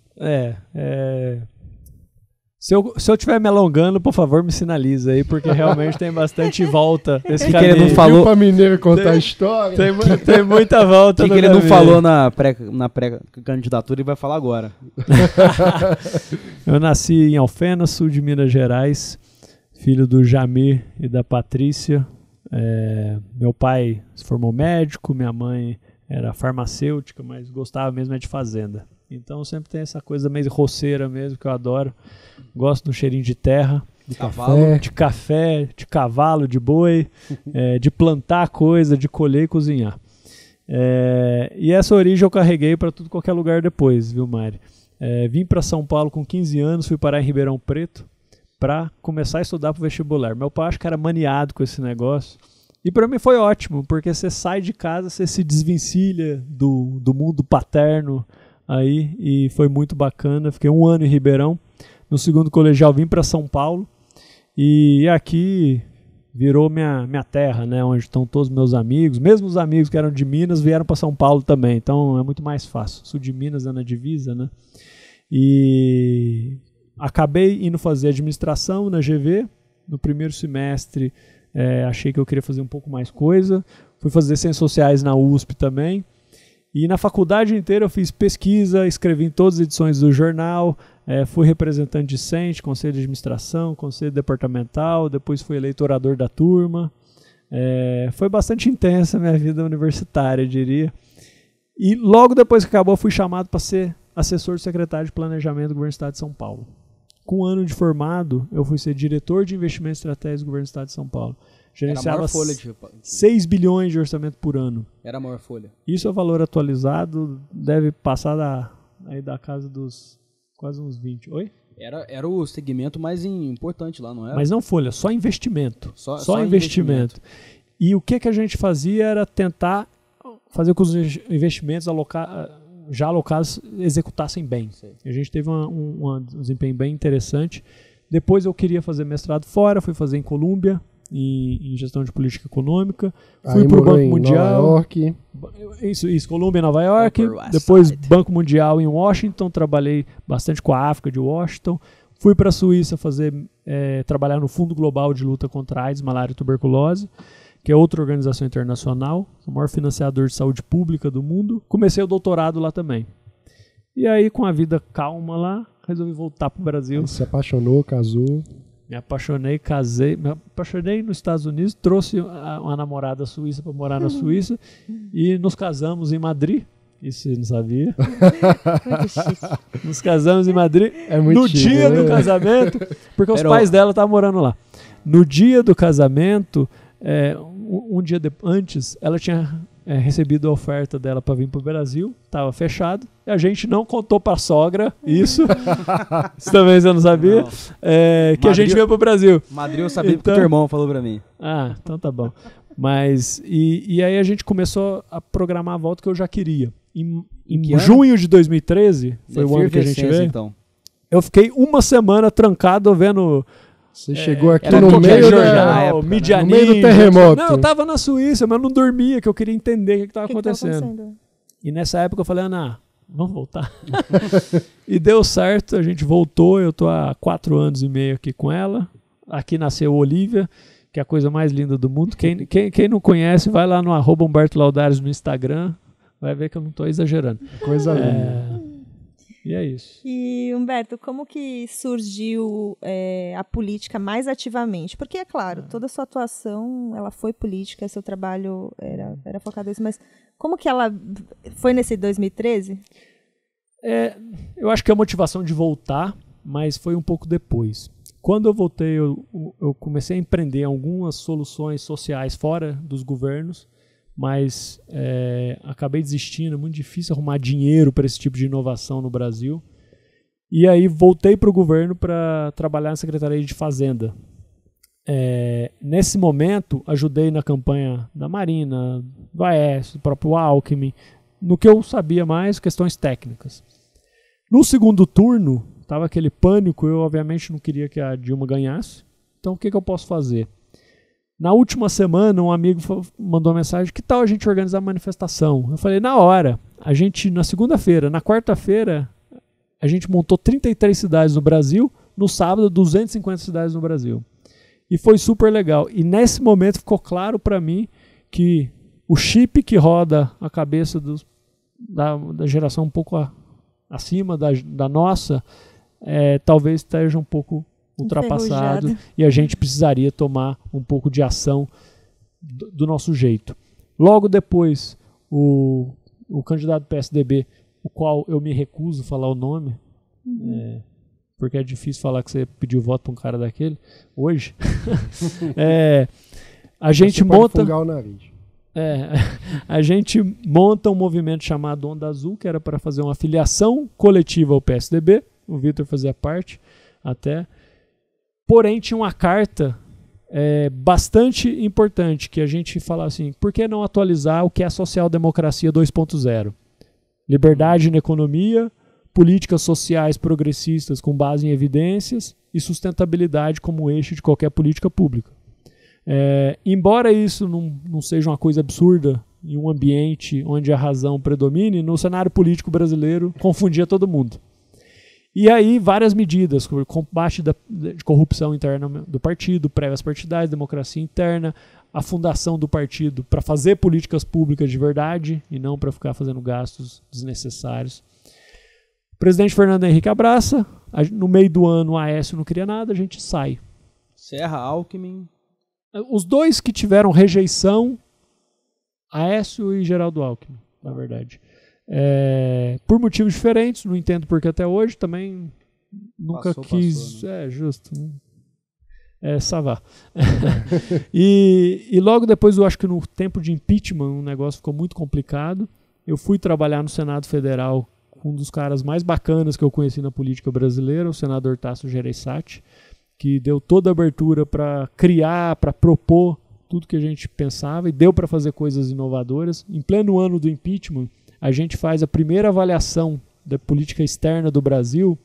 Se eu estiver me alongando, por favor, me sinaliza aí, porque realmente tem bastante volta esse caminho. Ele não falou para mineiro contar a história? Tem muita volta. O que ele não falou na pré-candidatura e vai falar agora. Eu nasci em Alfenas, sul de Minas Gerais, filho do Jamir e da Patrícia. Meu pai se formou médico, minha mãe era farmacêutica, mas gostava mesmo de fazenda. Então sempre tem essa coisa meio roceira mesmo, que eu adoro. Gosto do cheirinho de terra, de cavalo, de café, de cavalo, de boi, de plantar coisa, de colher e cozinhar. E essa origem eu carreguei para tudo qualquer lugar depois, viu, Mari? Vim para São Paulo com 15 anos, fui parar em Ribeirão Preto para começar a estudar para o vestibular. Meu pai acho que era maniado com esse negócio. E para mim foi ótimo, porque você sai de casa, você se desvencilha do mundo paterno aí, e foi muito bacana. Fiquei 1 ano em Ribeirão. No segundo colegial vim para São Paulo e aqui virou minha terra, né? Onde estão todos os meus amigos. Mesmo os amigos que eram de Minas vieram para São Paulo também, então é muito mais fácil. Sul de Minas é na divisa, né? E acabei indo fazer administração na GV. No primeiro semestre achei que eu queria fazer um pouco mais coisa. Fui fazer ciências sociais na USP também. E na faculdade inteira eu fiz pesquisa, escrevi em todas as edições do jornal, fui representante discente, conselho de administração, conselho departamental, depois fui eleitorador da turma. Foi bastante intensa a minha vida universitária, eu diria. E logo depois que acabou, fui chamado para ser assessor secretário de planejamento do governo do estado de São Paulo. Com 1 ano de formado, eu fui ser diretor de investimento estratégico do governo do estado de São Paulo. Gerenciava 6 bilhões de orçamento por ano. Era a maior folha. Isso é valor atualizado, deve passar da casa dos quase uns 20. Oi? Era o segmento mais importante lá, não era? Mas não folha, só investimento. Só investimento. E o que a gente fazia era tentar fazer com que os investimentos já alocados executassem bem. A gente teve um desempenho bem interessante. Depois eu queria fazer mestrado fora, fui fazer em Colômbia, em gestão de política econômica. Fui para o Banco Mundial. Nova York. Isso, Colômbia e Nova York. Depois Banco Mundial em Washington, trabalhei bastante com a África de Washington. Fui para a Suíça trabalhar no Fundo Global de Luta contra a AIDS, Malária e Tuberculose, que é outra organização internacional, o maior financiador de saúde pública do mundo. Comecei o doutorado lá também. E aí, com a vida calma lá, resolvi voltar para o Brasil. Aí se apaixonou, casou. Me apaixonei, casei. Me apaixonei nos Estados Unidos, trouxe uma namorada suíça para morar na Suíça e nos casamos em Madrid. Isso eu não sabia. Muito chique. Nos casamos em Madrid no dia do casamento, porque os pais dela estavam morando lá. No dia do casamento, um dia antes, ela tinha recebido a oferta dela para vir para o Brasil, estava fechado, e a gente não contou para a sogra isso também você não sabia, não. Que Madrid, a gente veio para o Brasil. Madrid eu sabia porque o teu irmão falou para mim. Ah, então tá bom. Mas, e aí a gente começou a programar a volta que eu já queria. Em junho de 2013, foi o ano que a gente veio, então. Eu fiquei 1 semana trancado vendo... Você chegou aqui no meio no meio do terremoto. Não, eu tava na Suíça, mas eu não dormia, que eu queria entender o que estava acontecendo. E nessa época eu falei, Ana, vamos voltar. E deu certo, a gente voltou, eu tô há 4 anos e meio aqui com ela. Aqui nasceu Olivia, que é a coisa mais linda do mundo. Quem não conhece, vai lá no @Humberto Laudares no Instagram, vai ver que eu não tô exagerando. Coisa linda. E é isso. E, Humberto, como que surgiu a política mais ativamente? Porque, é claro, toda a sua atuação, ela foi política, seu trabalho era focado nisso, mas como que ela foi nesse 2013? Eu acho que a motivação de voltar mas foi um pouco depois. Quando eu voltei, eu comecei a empreender algumas soluções sociais fora dos governos, mas acabei desistindo. É muito difícil arrumar dinheiro para esse tipo de inovação no Brasil. E aí voltei para o governo para trabalhar na Secretaria de Fazenda. Nesse momento, ajudei na campanha da Marina, do Aécio, do próprio Alckmin, no que eu sabia mais, questões técnicas. No segundo turno, estava aquele pânico, eu obviamente não queria que a Dilma ganhasse, então o que eu posso fazer? Na última semana, um amigo mandou uma mensagem, que tal a gente organizar uma manifestação? Eu falei, na hora, na segunda-feira, na quarta-feira, a gente montou 33 cidades no Brasil, no sábado, 250 cidades no Brasil. E foi super legal. E nesse momento ficou claro para mim que o chip que roda a cabeça da geração um pouco acima da nossa, talvez esteja um pouco ultrapassado e a gente precisaria tomar um pouco de ação do nosso jeito. Logo depois, o candidato do PSDB, o qual eu me recuso a falar o nome, porque é difícil falar que você pediu voto para um cara daquele hoje. A gente monta o nariz. A gente monta um movimento chamado Onda Azul, que era para fazer uma filiação coletiva ao PSDB. O Vitor fazia parte até. Porém, tinha uma carta bastante importante, que a gente falava assim, por que não atualizar o que é a social-democracia 2.0? Liberdade na economia, políticas sociais progressistas com base em evidências e sustentabilidade como eixo de qualquer política pública. Embora isso não seja uma coisa absurda em um ambiente onde a razão predomine, no cenário político brasileiro confundia todo mundo. E aí várias medidas, combate de corrupção interna do partido, prévias partidárias, democracia interna, a fundação do partido para fazer políticas públicas de verdade e não para ficar fazendo gastos desnecessários. O presidente Fernando Henrique abraça, no meio do ano o Aécio não queria nada, a gente sai. Serra, Alckmin. Os dois que tiveram rejeição, Aécio e Geraldo Alckmin, na verdade. Por motivos diferentes, não entendo porque até hoje, também nunca quis. Passou, né? Justo. Savá. E logo depois, eu acho que no tempo de impeachment, o negócio ficou muito complicado. Eu fui trabalhar no Senado Federal com um dos caras mais bacanas que eu conheci na política brasileira, o senador Tasso Gereissati, que deu toda a abertura para criar, para propor tudo que a gente pensava e deu para fazer coisas inovadoras. Em pleno ano do impeachment, a gente faz a primeira avaliação da política externa do Brasil.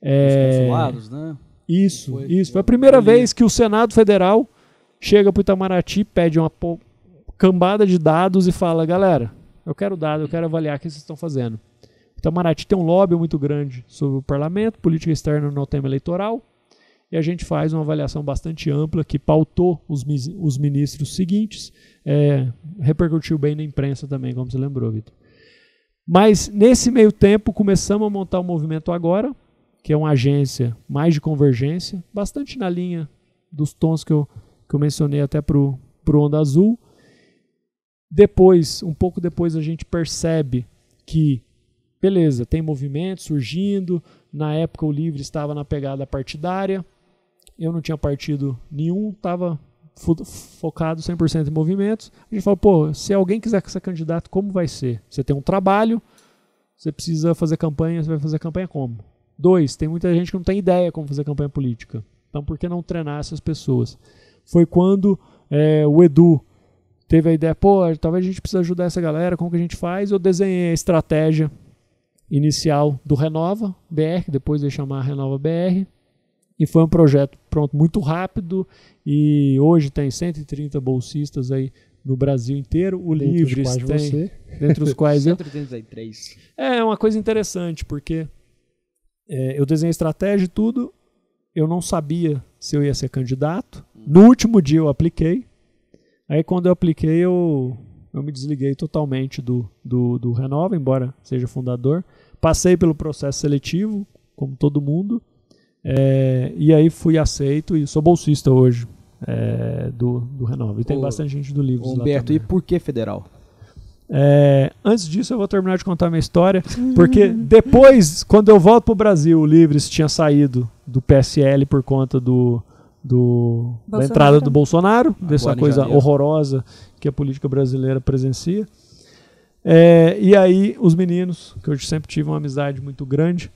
Os consulados, né? Isso. Foi a primeira vez que o Senado Federal chega para o Itamaraty, pede uma cambada de dados e fala, galera, eu quero dados, eu quero avaliar o que vocês estão fazendo. O Itamaraty tem um lobby muito grande sobre o parlamento, política externa no tema eleitoral, e a gente faz uma avaliação bastante ampla que pautou os ministros seguintes, repercutiu bem na imprensa também, como você lembrou, Vitor. Mas nesse meio tempo começamos a montar o Movimento Agora, que é uma agência mais de convergência, bastante na linha dos tons que eu mencionei até para o Onda Azul. Um pouco depois a gente percebe que, beleza, tem movimento surgindo, na época o Livre estava na pegada partidária, eu não tinha partido nenhum, estava focado 100% em movimentos. A gente falou, se alguém quiser ser candidato, como vai ser? Você tem um trabalho, você precisa fazer campanha, você vai fazer campanha como? 2, tem muita gente que não tem ideia como fazer campanha política. Então, por que não treinar essas pessoas? Foi quando o Edu teve a ideia, talvez a gente precise ajudar essa galera, como que a gente faz? Eu desenhei a estratégia inicial do Renova BR, que depois veio chamar Renova BR, e foi um projeto pronto muito rápido, e hoje tem 130 bolsistas aí no Brasil inteiro. O Livres tem, dentre os quais eu. 133. É uma coisa interessante, porque eu desenhei estratégia e tudo, eu não sabia se eu ia ser candidato. No último dia eu apliquei, aí quando eu apliquei eu me desliguei totalmente do Renova, embora seja fundador. Passei pelo processo seletivo, como todo mundo, e aí fui aceito e sou bolsista hoje do Renova. E tem bastante gente do Livros lá Humberto, também. e por que federal? Antes disso, eu vou terminar de contar minha história, porque depois, quando eu volto pro Brasil, o Livres tinha saído do PSL por conta da entrada do Bolsonaro, dessa coisa horrorosa que a política brasileira presencia. E aí, os meninos, que eu sempre tive uma amizade muito grande,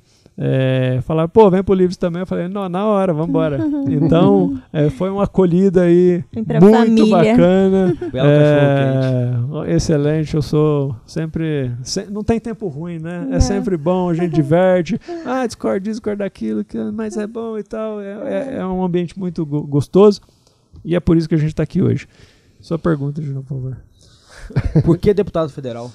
falaram, pô, vem pro Livres também. Eu falei, não, na hora, vamos embora. Então, foi uma acolhida aí muito bacana. Excelente, eu sou sempre não tem tempo ruim, né? É sempre bom, a gente diverte. Discorda disso, discorda daquilo, mas é bom e tal. É um ambiente muito gostoso e é por isso que a gente está aqui hoje. Sua pergunta, de novo, por favor. Por que deputado federal?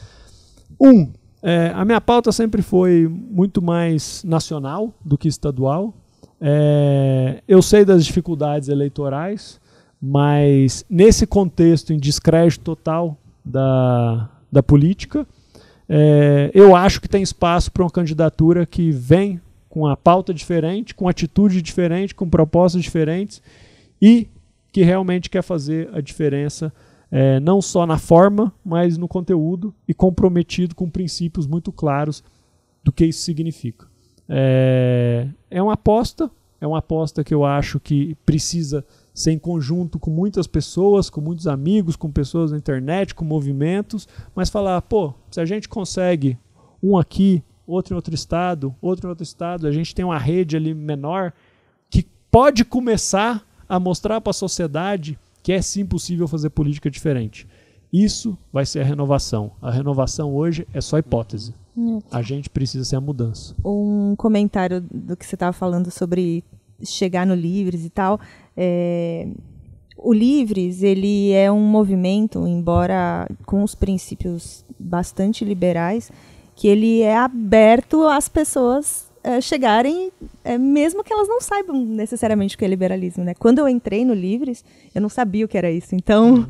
A minha pauta sempre foi muito mais nacional do que estadual. Eu sei das dificuldades eleitorais, mas nesse contexto em descrédito total da política, eu acho que tem espaço para uma candidatura que vem com a pauta diferente, com atitude diferente, com propostas diferentes e que realmente quer fazer a diferença não só na forma, mas no conteúdo e comprometido com princípios muito claros do que isso significa. É uma aposta que eu acho que precisa ser em conjunto com muitas pessoas, com muitos amigos, com pessoas na internet, com movimentos, mas falar, pô, se a gente consegue um aqui, outro em outro estado, a gente tem uma rede ali menor que pode começar a mostrar para a sociedade que é sim possível fazer política diferente. Isso vai ser a renovação. A renovação hoje é só hipótese. A gente precisa ser a mudança. Um comentário do que você estava falando sobre chegar no Livres e tal. O Livres, ele é um movimento, embora com os princípios bastante liberais, que ele é aberto às pessoas chegarem, mesmo que elas não saibam necessariamente o que é liberalismo, né? Quando eu entrei no Livres, eu não sabia o que era isso. Então,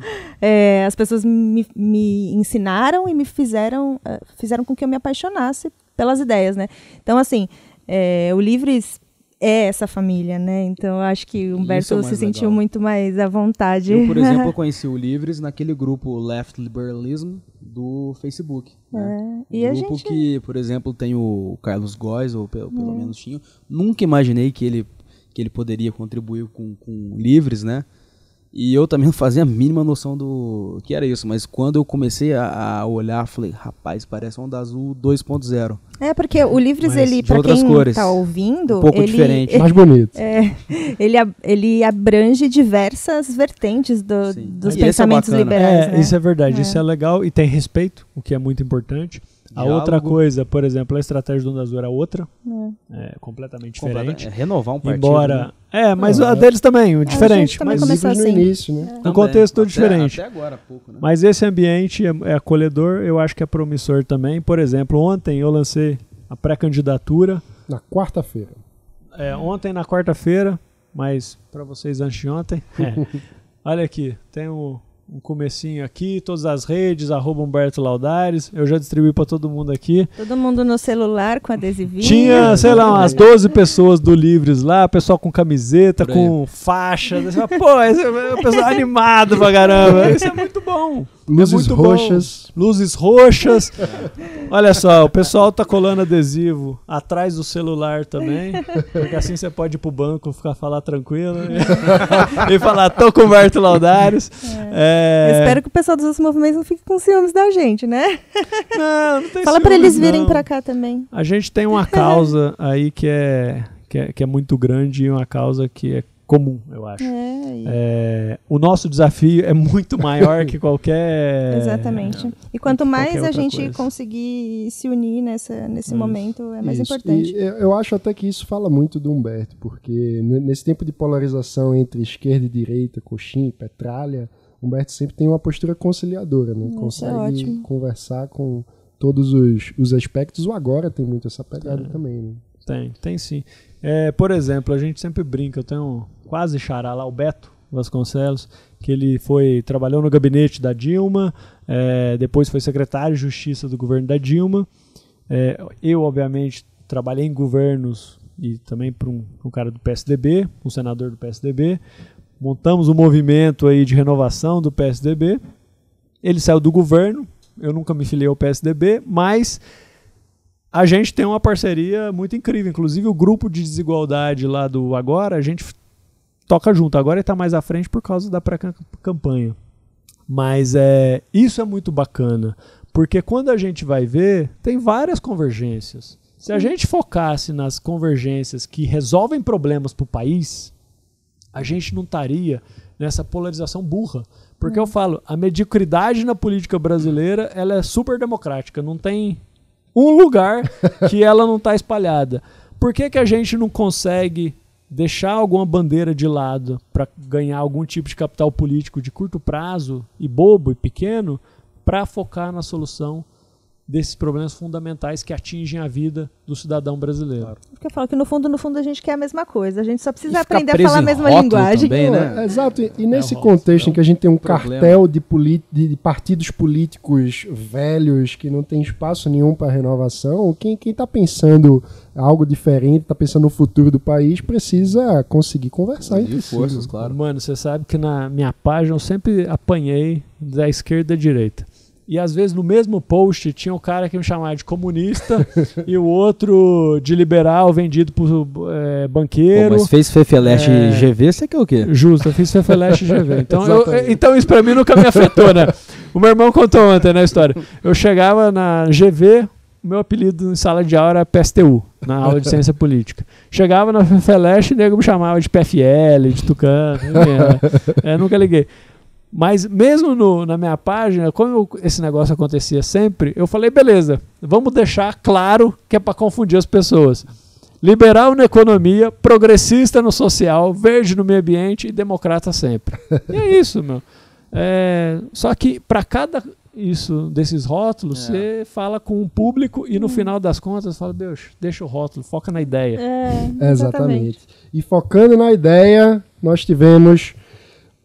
as pessoas me ensinaram e me fizeram com que eu me apaixonasse pelas ideias, né? Então, assim, o Livres é essa família, né? Então, eu acho que o Humberto se sentiu muito mais à vontade. Eu, por exemplo, conheci o Livres naquele grupo Left Liberalism do Facebook. Né? E um grupo que, por exemplo, tem o Carlos Góes, ou pelo menos tinha. Nunca imaginei que ele poderia contribuir com Livres, né? E eu também não fazia a mínima noção do que era isso, mas quando eu comecei a olhar, falei, rapaz, parece Onda Azul 2.0. Porque o Livres, ele, para quem está ouvindo, um pouco diferente. Mais bonito. Ele abrange diversas vertentes dos pensamentos liberais. Né? Isso é verdade, isso é legal e tem respeito, o que é muito importante. Diálogo. A outra coisa, por exemplo, a estratégia do Onda Azul era outra, completamente diferente. Renovar um partido. Embora, mas a deles também, diferente. Mas Livres no início, né? Um contexto todo diferente. Até agora, pouco, né? Mas esse ambiente é acolhedor, eu acho que é promissor também. Por exemplo, ontem eu lancei a pré-candidatura. Na quarta-feira. Ontem na quarta-feira, mas para vocês antes de ontem. Olha aqui, tem um comecinho aqui, todas as redes, @Humberto Laudares, eu já distribuí para todo mundo aqui. Todo mundo no celular com adesivinho. Tinha, sei lá, umas 12 pessoas do Livres lá, pessoal com camiseta, com faixa. Pô, esse é o pessoal animado pra caramba. Isso é muito bom. Luzes roxas. Luzes roxas. Olha só, o pessoal tá colando adesivo atrás do celular também, porque assim você pode ir pro banco, falar tranquilo, né? E falar, tô com o Humberto Laudares. Eu espero que o pessoal dos outros movimentos não fique com ciúmes da gente, né? Não tem Fala pra eles virem pra cá também. A gente tem uma causa aí que é muito grande e uma causa que é comum, eu acho. O nosso desafio é muito maior que qualquer... Exatamente. E quanto mais a gente conseguir se unir nesse momento, é mais importante. E eu acho até que isso fala muito do Humberto, porque nesse tempo de polarização entre esquerda e direita, coxinha e petralha, Humberto sempre tem uma postura conciliadora, né? Consegue conversar com todos os aspectos. O Agora tem muito essa pegada também, né? Tem sim. Por exemplo, a gente sempre brinca, eu tenho quase xará lá, o Beto Vasconcelos, que ele trabalhou no gabinete da Dilma, depois foi secretário de Justiça do governo da Dilma. Eu, obviamente, trabalhei em governos e também para um cara do PSDB, um senador do PSDB. Montamos um movimento aí de renovação do PSDB. Ele saiu do governo, eu nunca me filiei ao PSDB, mas a gente tem uma parceria muito incrível. Inclusive o grupo de desigualdade lá do Agora, a gente toca junto. Agora ele está mais à frente por causa da pré-campanha. Mas isso é muito bacana, porque quando a gente vai ver, tem várias convergências. Se a gente focasse nas convergências que resolvem problemas para o país, a gente não estaria nessa polarização burra. Porque eu falo, a mediocridade na política brasileira, ela é super democrática. Não tem um lugar que ela não está espalhada. Por que a gente não consegue deixar alguma bandeira de lado para ganhar algum tipo de capital político de curto prazo e bobo e pequeno para focar na solução desses problemas fundamentais que atingem a vida do cidadão brasileiro? Claro. Porque eu falo que no fundo a gente quer a mesma coisa. A gente só precisa aprender a falar a mesma linguagem. Também, né? Exato. E nesse contexto em que a gente tem um cartel de partidos políticos velhos que não tem espaço nenhum para renovação, quem está pensando algo diferente, está pensando no futuro do país, precisa conseguir conversar entre si. Forças, claro. Mano, você sabe que na minha página eu sempre apanhei da esquerda e da direita. E às vezes no mesmo post tinha um cara que me chamava de comunista e o outro de liberal vendido por banqueiro. Pô, mas fez Fefeleche GV, você quer o quê? Justo, eu fiz Fefeleche GV. Então isso pra mim nunca me afetou, né? O meu irmão contou ontem na história. Eu chegava na GV, o meu apelido em sala de aula era PSTU, na aula de ciência política. Chegava na Fefeleche e o nego me chamava de PFL, de Tucano. Nunca liguei. Mas mesmo na minha página, como esse negócio acontecia sempre, eu falei, beleza, vamos deixar claro que é para confundir as pessoas. Liberal na economia, progressista no social, verde no meio ambiente e democrata sempre. E é isso, meu. Só que para cada desses rótulos, você fala com um público e no final das contas fala, Deus, deixa o rótulo, foca na ideia. Exatamente. E focando na ideia, nós tivemos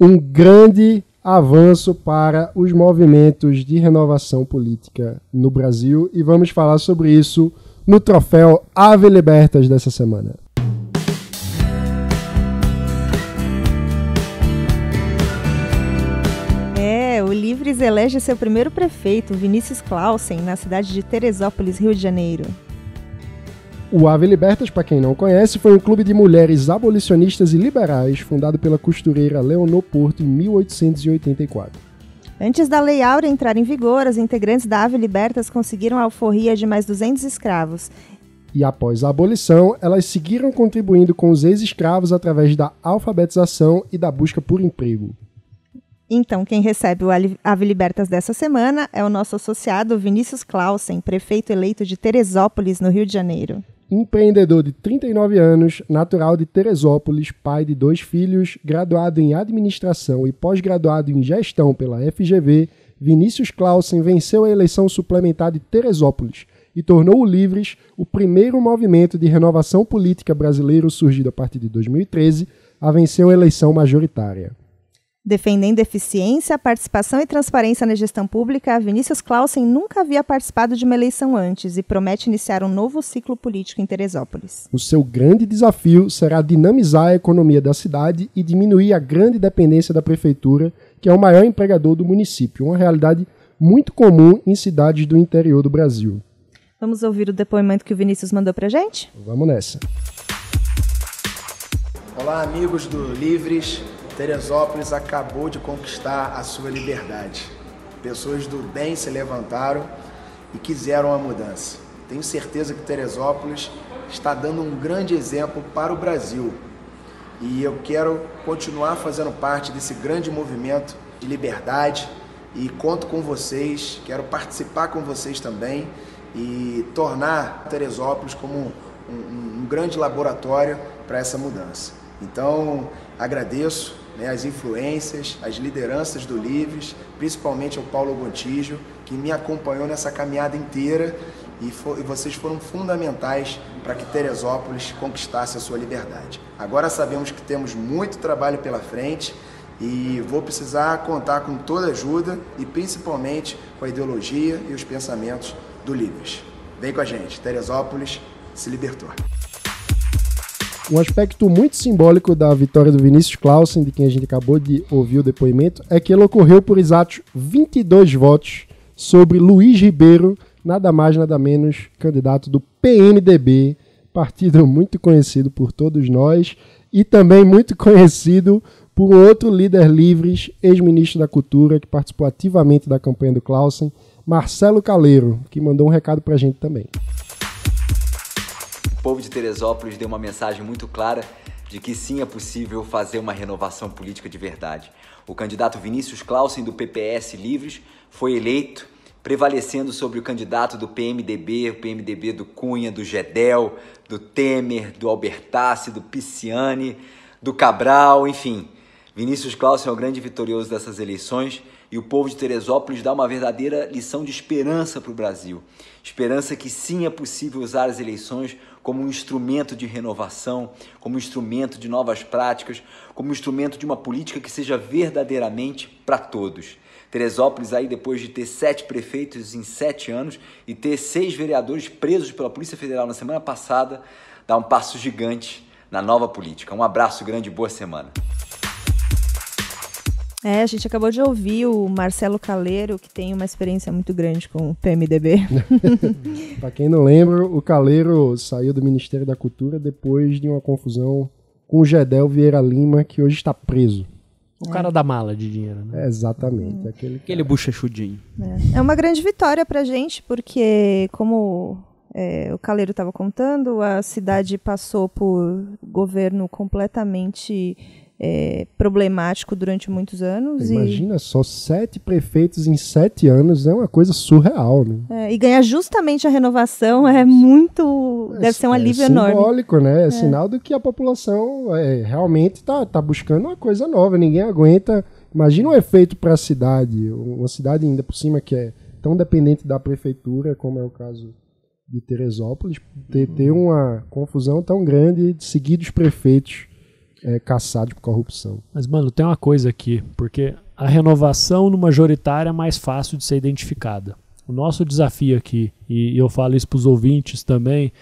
um grande avanço para os movimentos de renovação política no Brasil e vamos falar sobre isso no troféu Ave Libertas dessa semana. O Livres elege seu primeiro prefeito, Vinícius Clausen, na cidade de Teresópolis, Rio de Janeiro. O Ave Libertas, para quem não conhece, foi um clube de mulheres abolicionistas e liberais fundado pela costureira Leonor Porto em 1884. Antes da Lei Áurea entrar em vigor, as integrantes da Ave Libertas conseguiram a alforria de mais 200 escravos. E após a abolição, elas seguiram contribuindo com os ex-escravos através da alfabetização e da busca por emprego. Então, quem recebe o Ave Libertas dessa semana é o nosso associado Vinícius Clausen, prefeito eleito de Teresópolis, no Rio de Janeiro. Empreendedor de 39 anos, natural de Teresópolis, pai de 2 filhos, graduado em administração e pós-graduado em gestão pela FGV, Vinícius Clausen venceu a eleição suplementar de Teresópolis e tornou o Livres o primeiro movimento de renovação política brasileiro surgido a partir de 2013 a vencer a eleição majoritária. Defendendo eficiência, participação e transparência na gestão pública, Vinícius Clausen nunca havia participado de uma eleição antes e promete iniciar um novo ciclo político em Teresópolis. O seu grande desafio será dinamizar a economia da cidade e diminuir a grande dependência da prefeitura, que é o maior empregador do município, uma realidade muito comum em cidades do interior do Brasil. Vamos ouvir o depoimento que o Vinícius mandou pra gente? Vamos nessa. Olá, amigos do Livres. Teresópolis acabou de conquistar a sua liberdade. Pessoas do bem se levantaram e quiseram a mudança. Tenho certeza que Teresópolis está dando um grande exemplo para o Brasil. E eu quero continuar fazendo parte desse grande movimento de liberdade e conto com vocês, quero participar com vocês também e tornar Teresópolis como um grande laboratório para essa mudança. Então, agradeço as influências, as lideranças do Livres, principalmente ao Paulo Gontijo, que me acompanhou nessa caminhada inteira e vocês foram fundamentais para que Teresópolis conquistasse a sua liberdade. Agora sabemos que temos muito trabalho pela frente e vou precisar contar com toda a ajuda e principalmente com a ideologia e os pensamentos do Livres. Vem com a gente, Teresópolis se libertou. Um aspecto muito simbólico da vitória do Vinícius Clausen, de quem a gente acabou de ouvir o depoimento, é que ele ocorreu por exatos 22 votos sobre Luiz Ribeiro, nada mais, nada menos, candidato do PMDB, partido muito conhecido por todos nós e também muito conhecido por um outro líder Livres, ex-ministro da Cultura, que participou ativamente da campanha do Clausen, Marcelo Caleiro, que mandou um recado pra gente também. O povo de Teresópolis deu uma mensagem muito clara de que sim, é possível fazer uma renovação política de verdade. O candidato Vinícius Clausen, do PPS Livres, foi eleito, prevalecendo sobre o candidato do PMDB, o PMDB do Cunha, do Gedel, do Temer, do Albertassi, do Pisciani, do Cabral, enfim. Vinícius Clausen é o grande vitorioso dessas eleições e o povo de Teresópolis dá uma verdadeira lição de esperança para o Brasil. Esperança que sim, é possível usar as eleições como um instrumento de renovação, como um instrumento de novas práticas, como um instrumento de uma política que seja verdadeiramente para todos. Teresópolis, aí, depois de ter 7 prefeitos em 7 anos e ter 6 vereadores presos pela Polícia Federal na semana passada, dá um passo gigante na nova política. Um abraço grande e boa semana. A gente acabou de ouvir o Marcelo Caleiro, que tem uma experiência muito grande com o PMDB. Para quem não lembra, o Caleiro saiu do Ministério da Cultura depois de uma confusão com o Gedel Vieira Lima, que hoje está preso. O cara da mala de dinheiro, né? Exatamente. Aquele bochechudinho. É uma grande vitória pra gente, porque como o Caleiro estava contando, a cidade passou por governo completamente problemático durante muitos anos. Imagina só, 7 prefeitos em 7 anos é uma coisa surreal, né? E ganhar justamente a renovação é muito... deve ser um alívio enorme. É simbólico, né? É sinal de que a população realmente tá buscando uma coisa nova. Ninguém aguenta. Imagina o efeito para a cidade. Uma cidade ainda por cima que é tão dependente da prefeitura, como é o caso de Teresópolis, ter uma confusão tão grande de seguidos prefeitos caçados por corrupção. Mas, mano, tem uma coisa aqui, porque a renovação no majoritário é mais fácil de ser identificada. O nosso desafio aqui, e eu falo isso para os ouvintes também,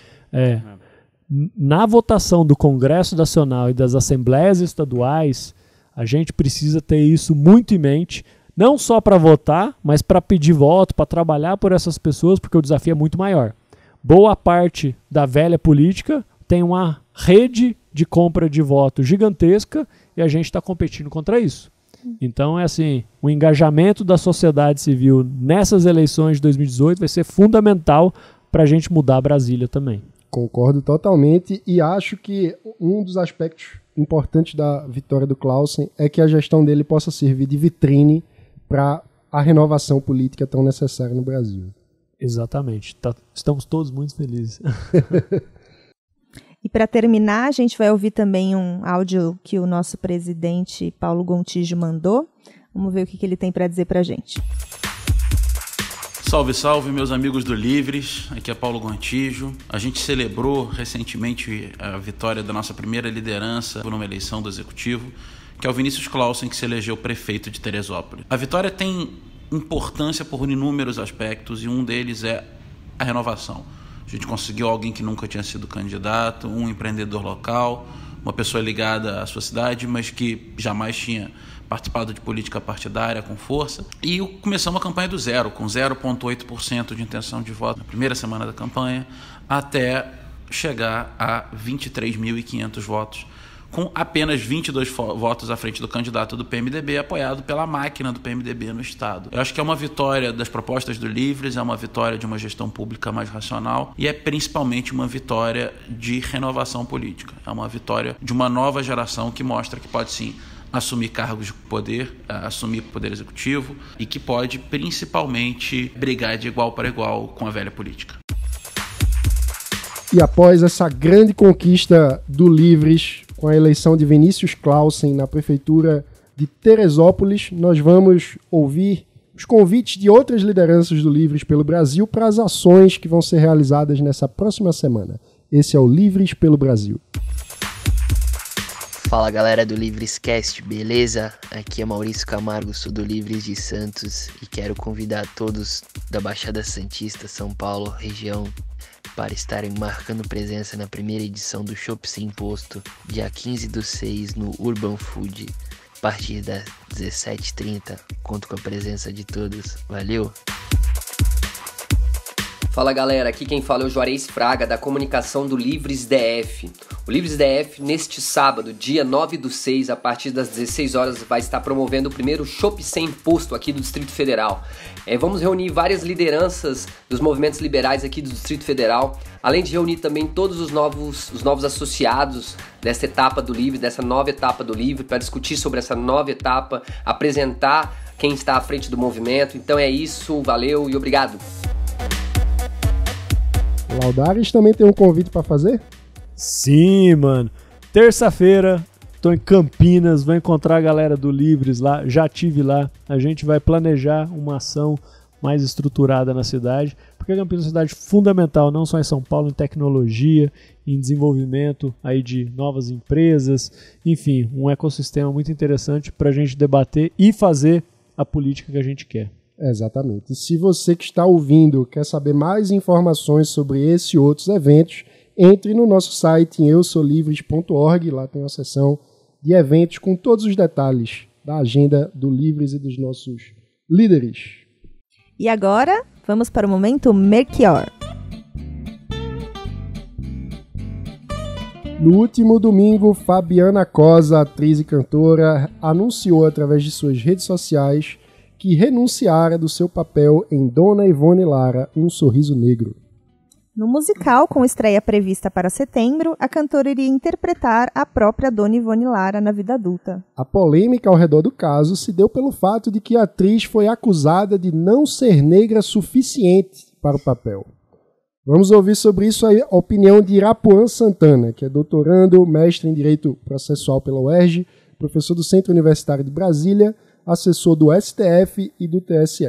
na votação do Congresso Nacional e das Assembleias Estaduais, a gente precisa ter isso muito em mente, não só para votar, mas para pedir voto, para trabalhar por essas pessoas, porque o desafio é muito maior. Boa parte da velha política tem uma rede de compra de voto gigantesca e a gente está competindo contra isso. Então, o engajamento da sociedade civil nessas eleições de 2018 vai ser fundamental para a gente mudar Brasília também. Concordo totalmente e acho que um dos aspectos importantes da vitória do Clausen é que a gestão dele possa servir de vitrine para a renovação política tão necessária no Brasil. Exatamente. Estamos todos muito felizes. E para terminar, a gente vai ouvir também um áudio que o nosso presidente Paulo Gontijo mandou. Vamos ver o que ele tem para dizer para a gente. Salve, salve, meus amigos do Livres. Aqui é Paulo Gontijo. A gente celebrou recentemente a vitória da nossa primeira liderança numa eleição do Executivo, que é o Vinícius Clausen, que se elegeu prefeito de Teresópolis. A vitória tem importância por inúmeros aspectos e um deles é a renovação. A gente conseguiu alguém que nunca tinha sido candidato, um empreendedor local, uma pessoa ligada à sua cidade, mas que jamais tinha participado de política partidária com força. E começamos a campanha do zero, com 0,8% de intenção de voto na primeira semana da campanha, até chegar a 23.500 votos, com apenas 22 votos à frente do candidato do PMDB, apoiado pela máquina do PMDB no Estado. Eu acho que é uma vitória das propostas do Livres, é uma vitória de uma gestão pública mais racional e é principalmente uma vitória de renovação política. É uma vitória de uma nova geração que mostra que pode sim assumir cargos de poder, assumir poder executivo e que pode principalmente brigar de igual para igual com a velha política. E após essa grande conquista do Livres, com a eleição de Vinícius Clausen na prefeitura de Teresópolis, nós vamos ouvir os convites de outras lideranças do Livres pelo Brasil para as ações que vão ser realizadas nessa próxima semana. Esse é o Livres pelo Brasil. Fala galera do Livrescast, beleza? Aqui é Maurício Camargo, sou do Livres de Santos e quero convidar todos da Baixada Santista, São Paulo, região, para estarem marcando presença na primeira edição do Chopp Sem Imposto, dia 15/6 no Urban Food, a partir das 17h30. Conto com a presença de todos. Valeu! Fala galera, aqui quem fala é o Juarez Fraga, da comunicação do Livres DF. O Livres DF, neste sábado, dia 9/6, a partir das 16 horas, vai estar promovendo o primeiro Chopp Sem Imposto aqui do Distrito Federal. Vamos reunir várias lideranças dos movimentos liberais aqui do Distrito Federal, além de reunir também todos os novos associados dessa etapa do Livre, dessa nova etapa do Livre, para discutir sobre essa nova etapa, apresentar quem está à frente do movimento. Então é isso, valeu e obrigado. Laudares também tem um convite para fazer? Sim, mano. Terça-feira, tô em Campinas, vou encontrar a galera do Livres lá, já tive lá. A gente vai planejar uma ação mais estruturada na cidade, porque Campinas é uma cidade fundamental, não só em São Paulo, em tecnologia, em desenvolvimento aí de novas empresas, enfim, um ecossistema muito interessante para a gente debater e fazer a política que a gente quer. Exatamente. E se você que está ouvindo quer saber mais informações sobre esse e outros eventos, entre no nosso site em eusolivres.org, lá tem uma seção de eventos com todos os detalhes da agenda do Livres e dos nossos líderes. E agora, vamos para o momento Melchior. No último domingo, Fabiana Cosa, atriz e cantora, anunciou através de suas redes sociais que renunciara do seu papel em Dona Ivone Lara, Um Sorriso Negro. No musical, com estreia prevista para setembro, a cantora iria interpretar a própria Dona Ivone Lara na vida adulta. A polêmica ao redor do caso se deu pelo fato de que a atriz foi acusada de não ser negra suficiente para o papel. Vamos ouvir sobre isso a opinião de Irapuan Santana, que é doutorando, mestre em Direito Processual pela UERJ, professor do Centro Universitário de Brasília, assessor do STF e do TSE.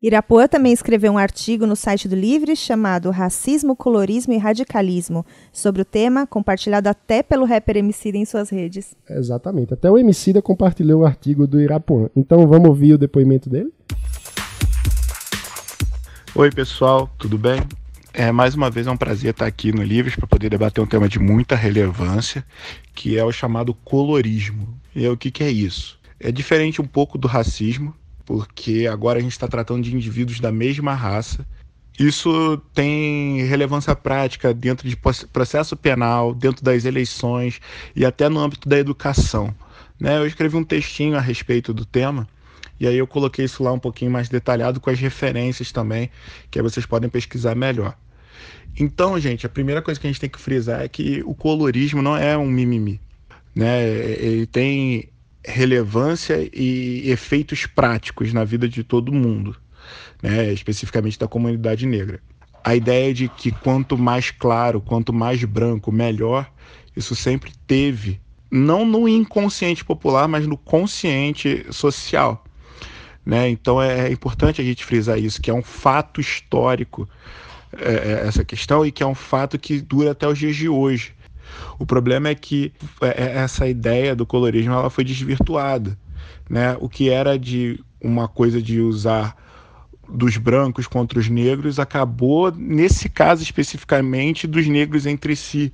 Irapuan também escreveu um artigo no site do Livre chamado Racismo, Colorismo e Radicalismo, sobre o tema, compartilhado até pelo rapper Emicida em suas redes. Exatamente, até o Emicida compartilhou o artigo do Irapuan. Então vamos ouvir o depoimento dele? Oi pessoal, tudo bem? Mais uma vez é um prazer estar aqui no Livres para poder debater um tema de muita relevância, que é o chamado colorismo. E o que é isso? É diferente um pouco do racismo, porque agora a gente está tratando de indivíduos da mesma raça. Isso tem relevância prática dentro de processo penal, dentro das eleições e até no âmbito da educação. Eu escrevi um textinho a respeito do tema, e aí eu coloquei isso lá um pouquinho mais detalhado com as referências também, que aí vocês podem pesquisar melhor. Então, gente, a primeira coisa que a gente tem que frisar é que o colorismo não é um mimimi, Ele tem relevância e efeitos práticos na vida de todo mundo, especificamente da comunidade negra. A ideia de que quanto mais claro, quanto mais branco, melhor, isso sempre teve, não no inconsciente popular, mas no consciente social. Então é importante a gente frisar isso, que é um fato histórico, essa questão, e que é um fato que dura até os dias de hoje. O problema é que essa ideia do colorismo ela foi desvirtuada, O que era de uma coisa de usar dos brancos contra os negros acabou, nesse caso especificamente, dos negros entre si.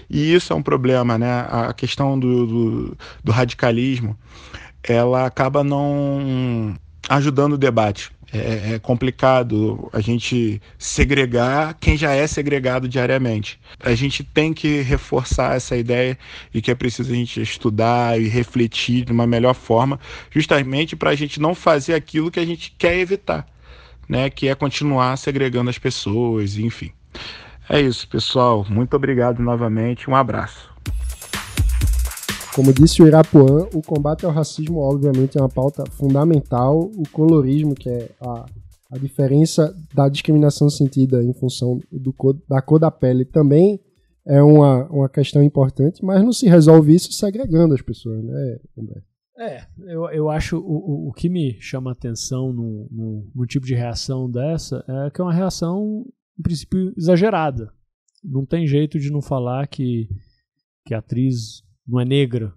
E isso é um problema, A questão do radicalismo, ela acaba não ajudando o debate. É complicado a gente segregar quem já é segregado diariamente. A gente tem que reforçar essa ideia de que é preciso a gente estudar e refletir de uma melhor forma, justamente para a gente não fazer aquilo que a gente quer evitar, que é continuar segregando as pessoas, enfim. É isso, pessoal. Muito obrigado novamente. Um abraço. Como disse o Irapuan, o combate ao racismo, obviamente, é uma pauta fundamental. O colorismo, que é a diferença da discriminação sentida em função da cor da pele, também é uma questão importante, mas não se resolve isso segregando as pessoas, Humberto? Eu acho o que me chama a atenção no tipo de reação dessa é que é uma reação, em princípio, exagerada. Não tem jeito de não falar que a atriz não é negra,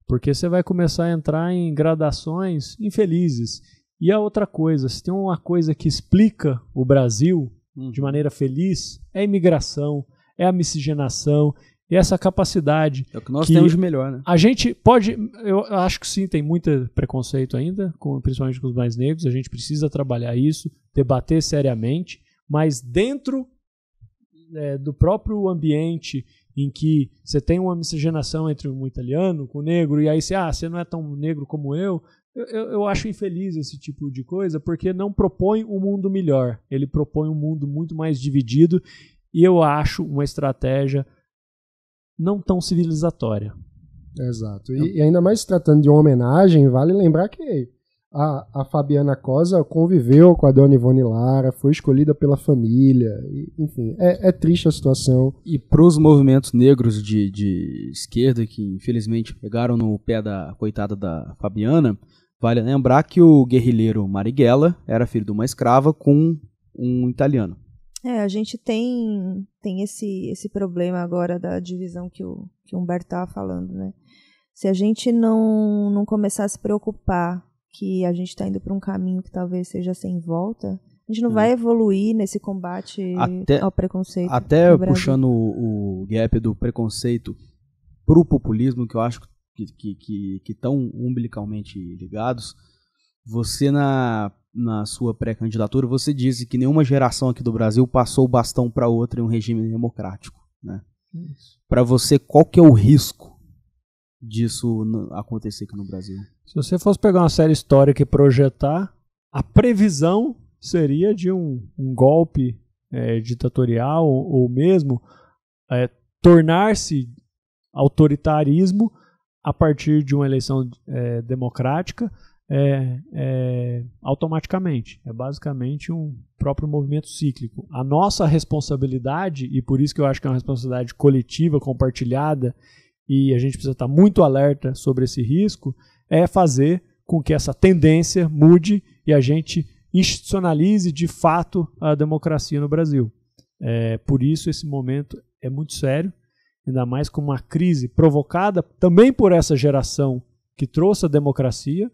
porque você vai começar a entrar em gradações infelizes. E a outra coisa, se tem uma coisa que explica o Brasil de maneira feliz, é a imigração, é a miscigenação, e essa capacidade. É o que nós temos de melhor, A gente pode, eu acho que sim, tem muito preconceito ainda, principalmente com os mais negros, a gente precisa trabalhar isso, debater seriamente, mas dentro do próprio ambiente em que você tem uma miscigenação entre um italiano com o negro, e aí você não é tão negro como eu acho infeliz esse tipo de coisa, porque não propõe um mundo melhor, ele propõe um mundo muito mais dividido, e eu acho uma estratégia não tão civilizatória. Exato. E ainda mais se tratando de uma homenagem, vale lembrar que a Fabiana Cosa conviveu com a Dona Ivone Lara, foi escolhida pela família, enfim, é triste a situação. E para os movimentos negros de esquerda, que infelizmente pegaram no pé da coitada da Fabiana, vale lembrar que o guerrilheiro Marighella era filho de uma escrava com um italiano. A gente tem esse problema agora da divisão que o Humberto estava falando, né? Se a gente não começar a se preocupar que a gente está indo para um caminho que talvez seja sem volta, a gente não vai evoluir nesse combate ao preconceito. Até puxando o gap do preconceito para o populismo, que eu acho que estão umbilicalmente ligados, você na sua pré-candidatura, você disse que nenhuma geração aqui do Brasil passou o bastão para outra em um regime democrático, né? Para você, qual que é o risco disso acontecer aqui no Brasil? Se você fosse pegar uma série histórica e projetar, a previsão seria de um golpe ditatorial ou mesmo tornar-se autoritarismo a partir de uma eleição democrática automaticamente. É basicamente um próprio movimento cíclico. A nossa responsabilidade, e por isso que eu acho que é uma responsabilidade coletiva, compartilhada, e a gente precisa estar muito alerta sobre esse risco, é fazer com que essa tendência mude e a gente institucionalize de fato a democracia no Brasil. Por isso esse momento é muito sério, ainda mais com uma crise provocada também por essa geração que trouxe a democracia,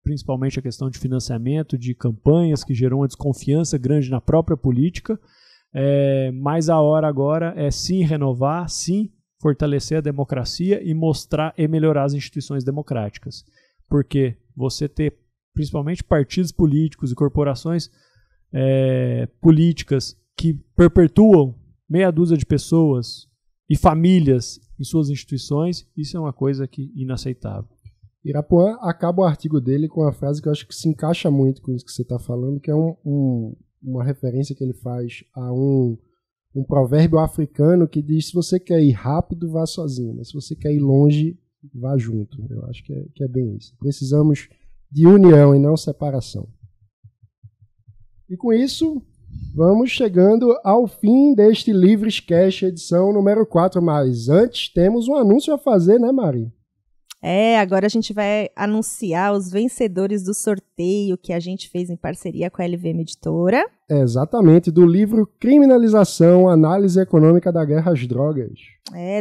principalmente a questão de financiamento, de campanhas, que gerou uma desconfiança grande na própria política, mas a hora agora é sim renovar, sim fortalecer a democracia e mostrar e melhorar as instituições democráticas. Porque você ter, principalmente, partidos políticos e corporações políticas que perpetuam meia dúzia de pessoas e famílias em suas instituições, isso é uma coisa inaceitável. Irapuã acaba o artigo dele com uma frase que eu acho que se encaixa muito com isso que você está falando, que é uma referência que ele faz a um provérbio africano que diz: se você quer ir rápido, vá sozinho, mas se você quer ir longe, vá junto. Eu acho que é bem isso. Precisamos de união e não separação. E com isso, vamos chegando ao fim deste Livres Cast, edição número 4. Mas antes, temos um anúncio a fazer, né, Mari? Agora a gente vai anunciar os vencedores do sorteio que a gente fez em parceria com a LVM Editora. Exatamente, do livro Criminalização, Análise Econômica da Guerra às Drogas.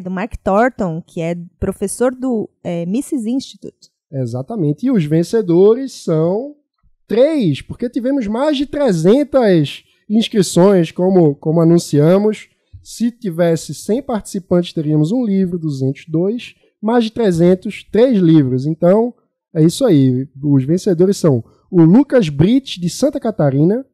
Do Mark Thornton, que é professor do Mises Institute. Exatamente, e os vencedores são 3, porque tivemos mais de 300 inscrições, como anunciamos. Se tivesse 100 participantes, teríamos um livro, 202, mais de 300, 3 livros. Então, é isso aí. Os vencedores são o Lucas Brit, de Santa Catarina,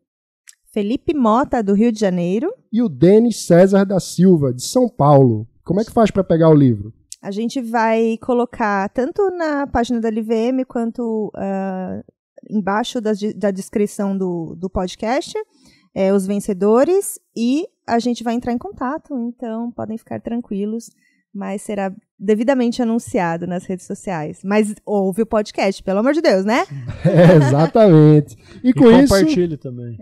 Felipe Mota, do Rio de Janeiro, e o Denis César da Silva, de São Paulo. Como é que faz para pegar o livro? A gente vai colocar tanto na página da LVM quanto embaixo da descrição do podcast os vencedores, e a gente vai entrar em contato, então podem ficar tranquilos, mas será devidamente anunciado nas redes sociais. Mas ouve o podcast, pelo amor de Deus, né? Exatamente. E com compartilhe isso, também.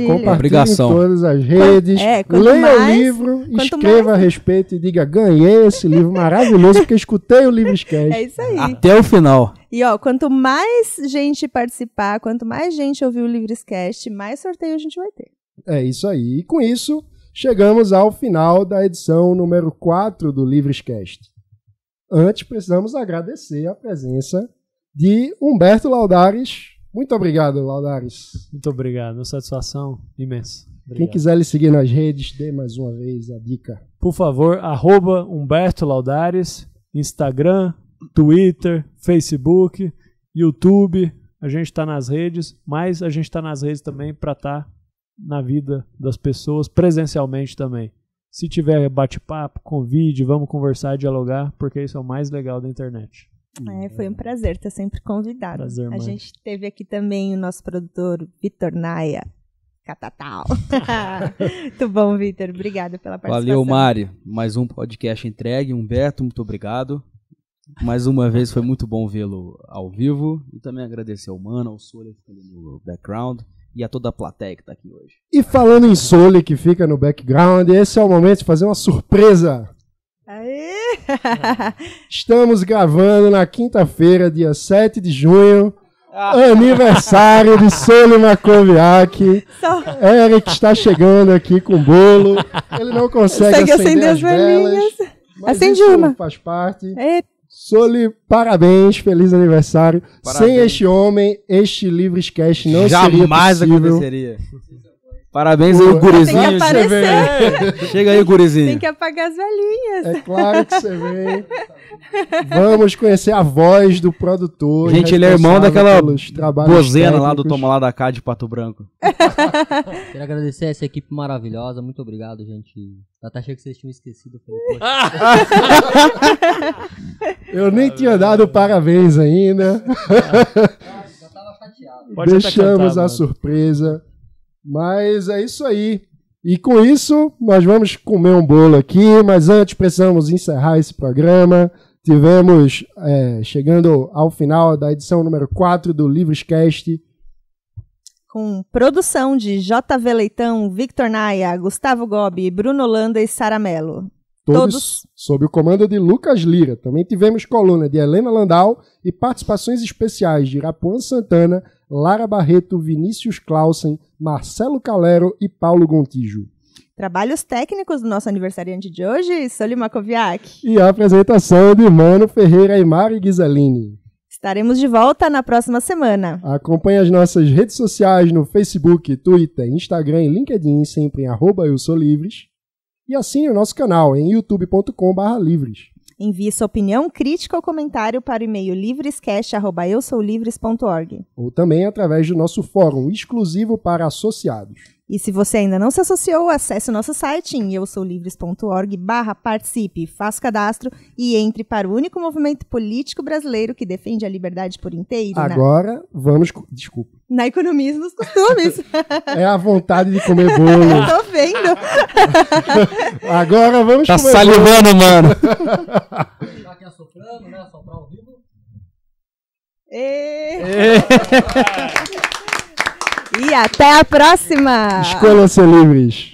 Compartilhe Obrigação. em todas as redes. Leia o livro, escreva a respeito e diga: ganhei esse livro maravilhoso porque escutei o Livrescast. É isso aí. Até o final. E quanto mais gente participar, quanto mais gente ouvir o Livrescast, mais sorteio a gente vai ter. É isso aí. E com isso, chegamos ao final da edição número 4 do Livrescast. Antes, precisamos agradecer a presença de Humberto Laudares. Muito obrigado, Laudares. Muito obrigado. Uma satisfação imensa. Obrigado. Quem quiser lhe seguir nas redes, dê mais uma vez a dica. Por favor, @Humberto Laudares, Instagram, Twitter, Facebook, YouTube. A gente está nas redes, mas a gente está nas redes também para estar na vida das pessoas, presencialmente também. Se tiver bate-papo, convide, vamos conversar, dialogar, porque isso é o mais legal da internet. Foi um prazer estar sempre convidado. Prazer, mãe. A gente teve aqui também o nosso produtor, Vitor Naia. Catatal. Muito bom, Vitor. Obrigada pela participação. Valeu, Mari. Mais um podcast entregue. Humberto, muito obrigado. Mais uma vez foi muito bom vê-lo ao vivo. E também agradecer ao Mano, ao Sole que fica ali no background, e a toda a plateia que está aqui hoje. E falando em Sole que fica no background, esse é o momento de fazer uma surpresa. Aê! Estamos gravando na quinta-feira, dia 7 de junho. Aniversário de Sole Makoviak. Eric está chegando aqui com o bolo. Ele não consegue acender as velas. Acende isso uma. Faz parte. Sole, parabéns, feliz aniversário. Parabéns. Sem este homem, este Livrescast não jamais seria possível. aconteceria. Parabéns aí, o gurizinho. Tem que aparecer. Chega aí, gurizinho. Tem que apagar as velhinhas. É claro que você vem. Vamos conhecer a voz do produtor. Gente, ele é irmão daquela bozena lá do técnicos. Toma lá da cá de Pato Branco. Quero agradecer a essa equipe maravilhosa. Muito obrigado, gente. Eu até achei que vocês tinham esquecido. Eu nem tinha dado parabéns ainda. Eu tava chateado. Deixamos a surpresa. Mas é isso aí. E com isso, nós vamos comer um bolo aqui. Mas antes, precisamos encerrar esse programa. Tivemos, chegando ao final da edição número 4 do Livrescast. Com produção de JV Leitão, Victor Naia, Gustavo Gobi, Bruno Holanda e Sara Mello. Todos sob o comando de Lucas Lira. Também tivemos coluna de Helena Landau e participações especiais de Irapuan Santana, Lara Barreto, Vinícius Clausen, Marcelo Calero e Paulo Gontijo. Trabalhos técnicos do nosso aniversariante de hoje, Sole Makoviak. E a apresentação de Mano Ferreira e Mari Ghisalini. Estaremos de volta na próxima semana. Acompanhe as nossas redes sociais no Facebook, Twitter, Instagram e LinkedIn, sempre em @eusoulivres. E assine o nosso canal em youtube.com/livres. Envie sua opinião, crítica ou comentário para o e-mail livrescast@eusoulivres.org. Ou também através do nosso fórum exclusivo para associados. E se você ainda não se associou, acesse o nosso site em eusoulivres.org/participe, faça cadastro e entre para o único movimento político brasileiro que defende a liberdade por inteiro. Agora, vamos... Desculpa. Na economia dos costumes. É a vontade de comer bolo. Eu tô vendo. Agora vamos comer bolo. Tá salivando, mano. Já aqui assoprando, né? Soprar ao vivo. E até a próxima! Escolha ser livres.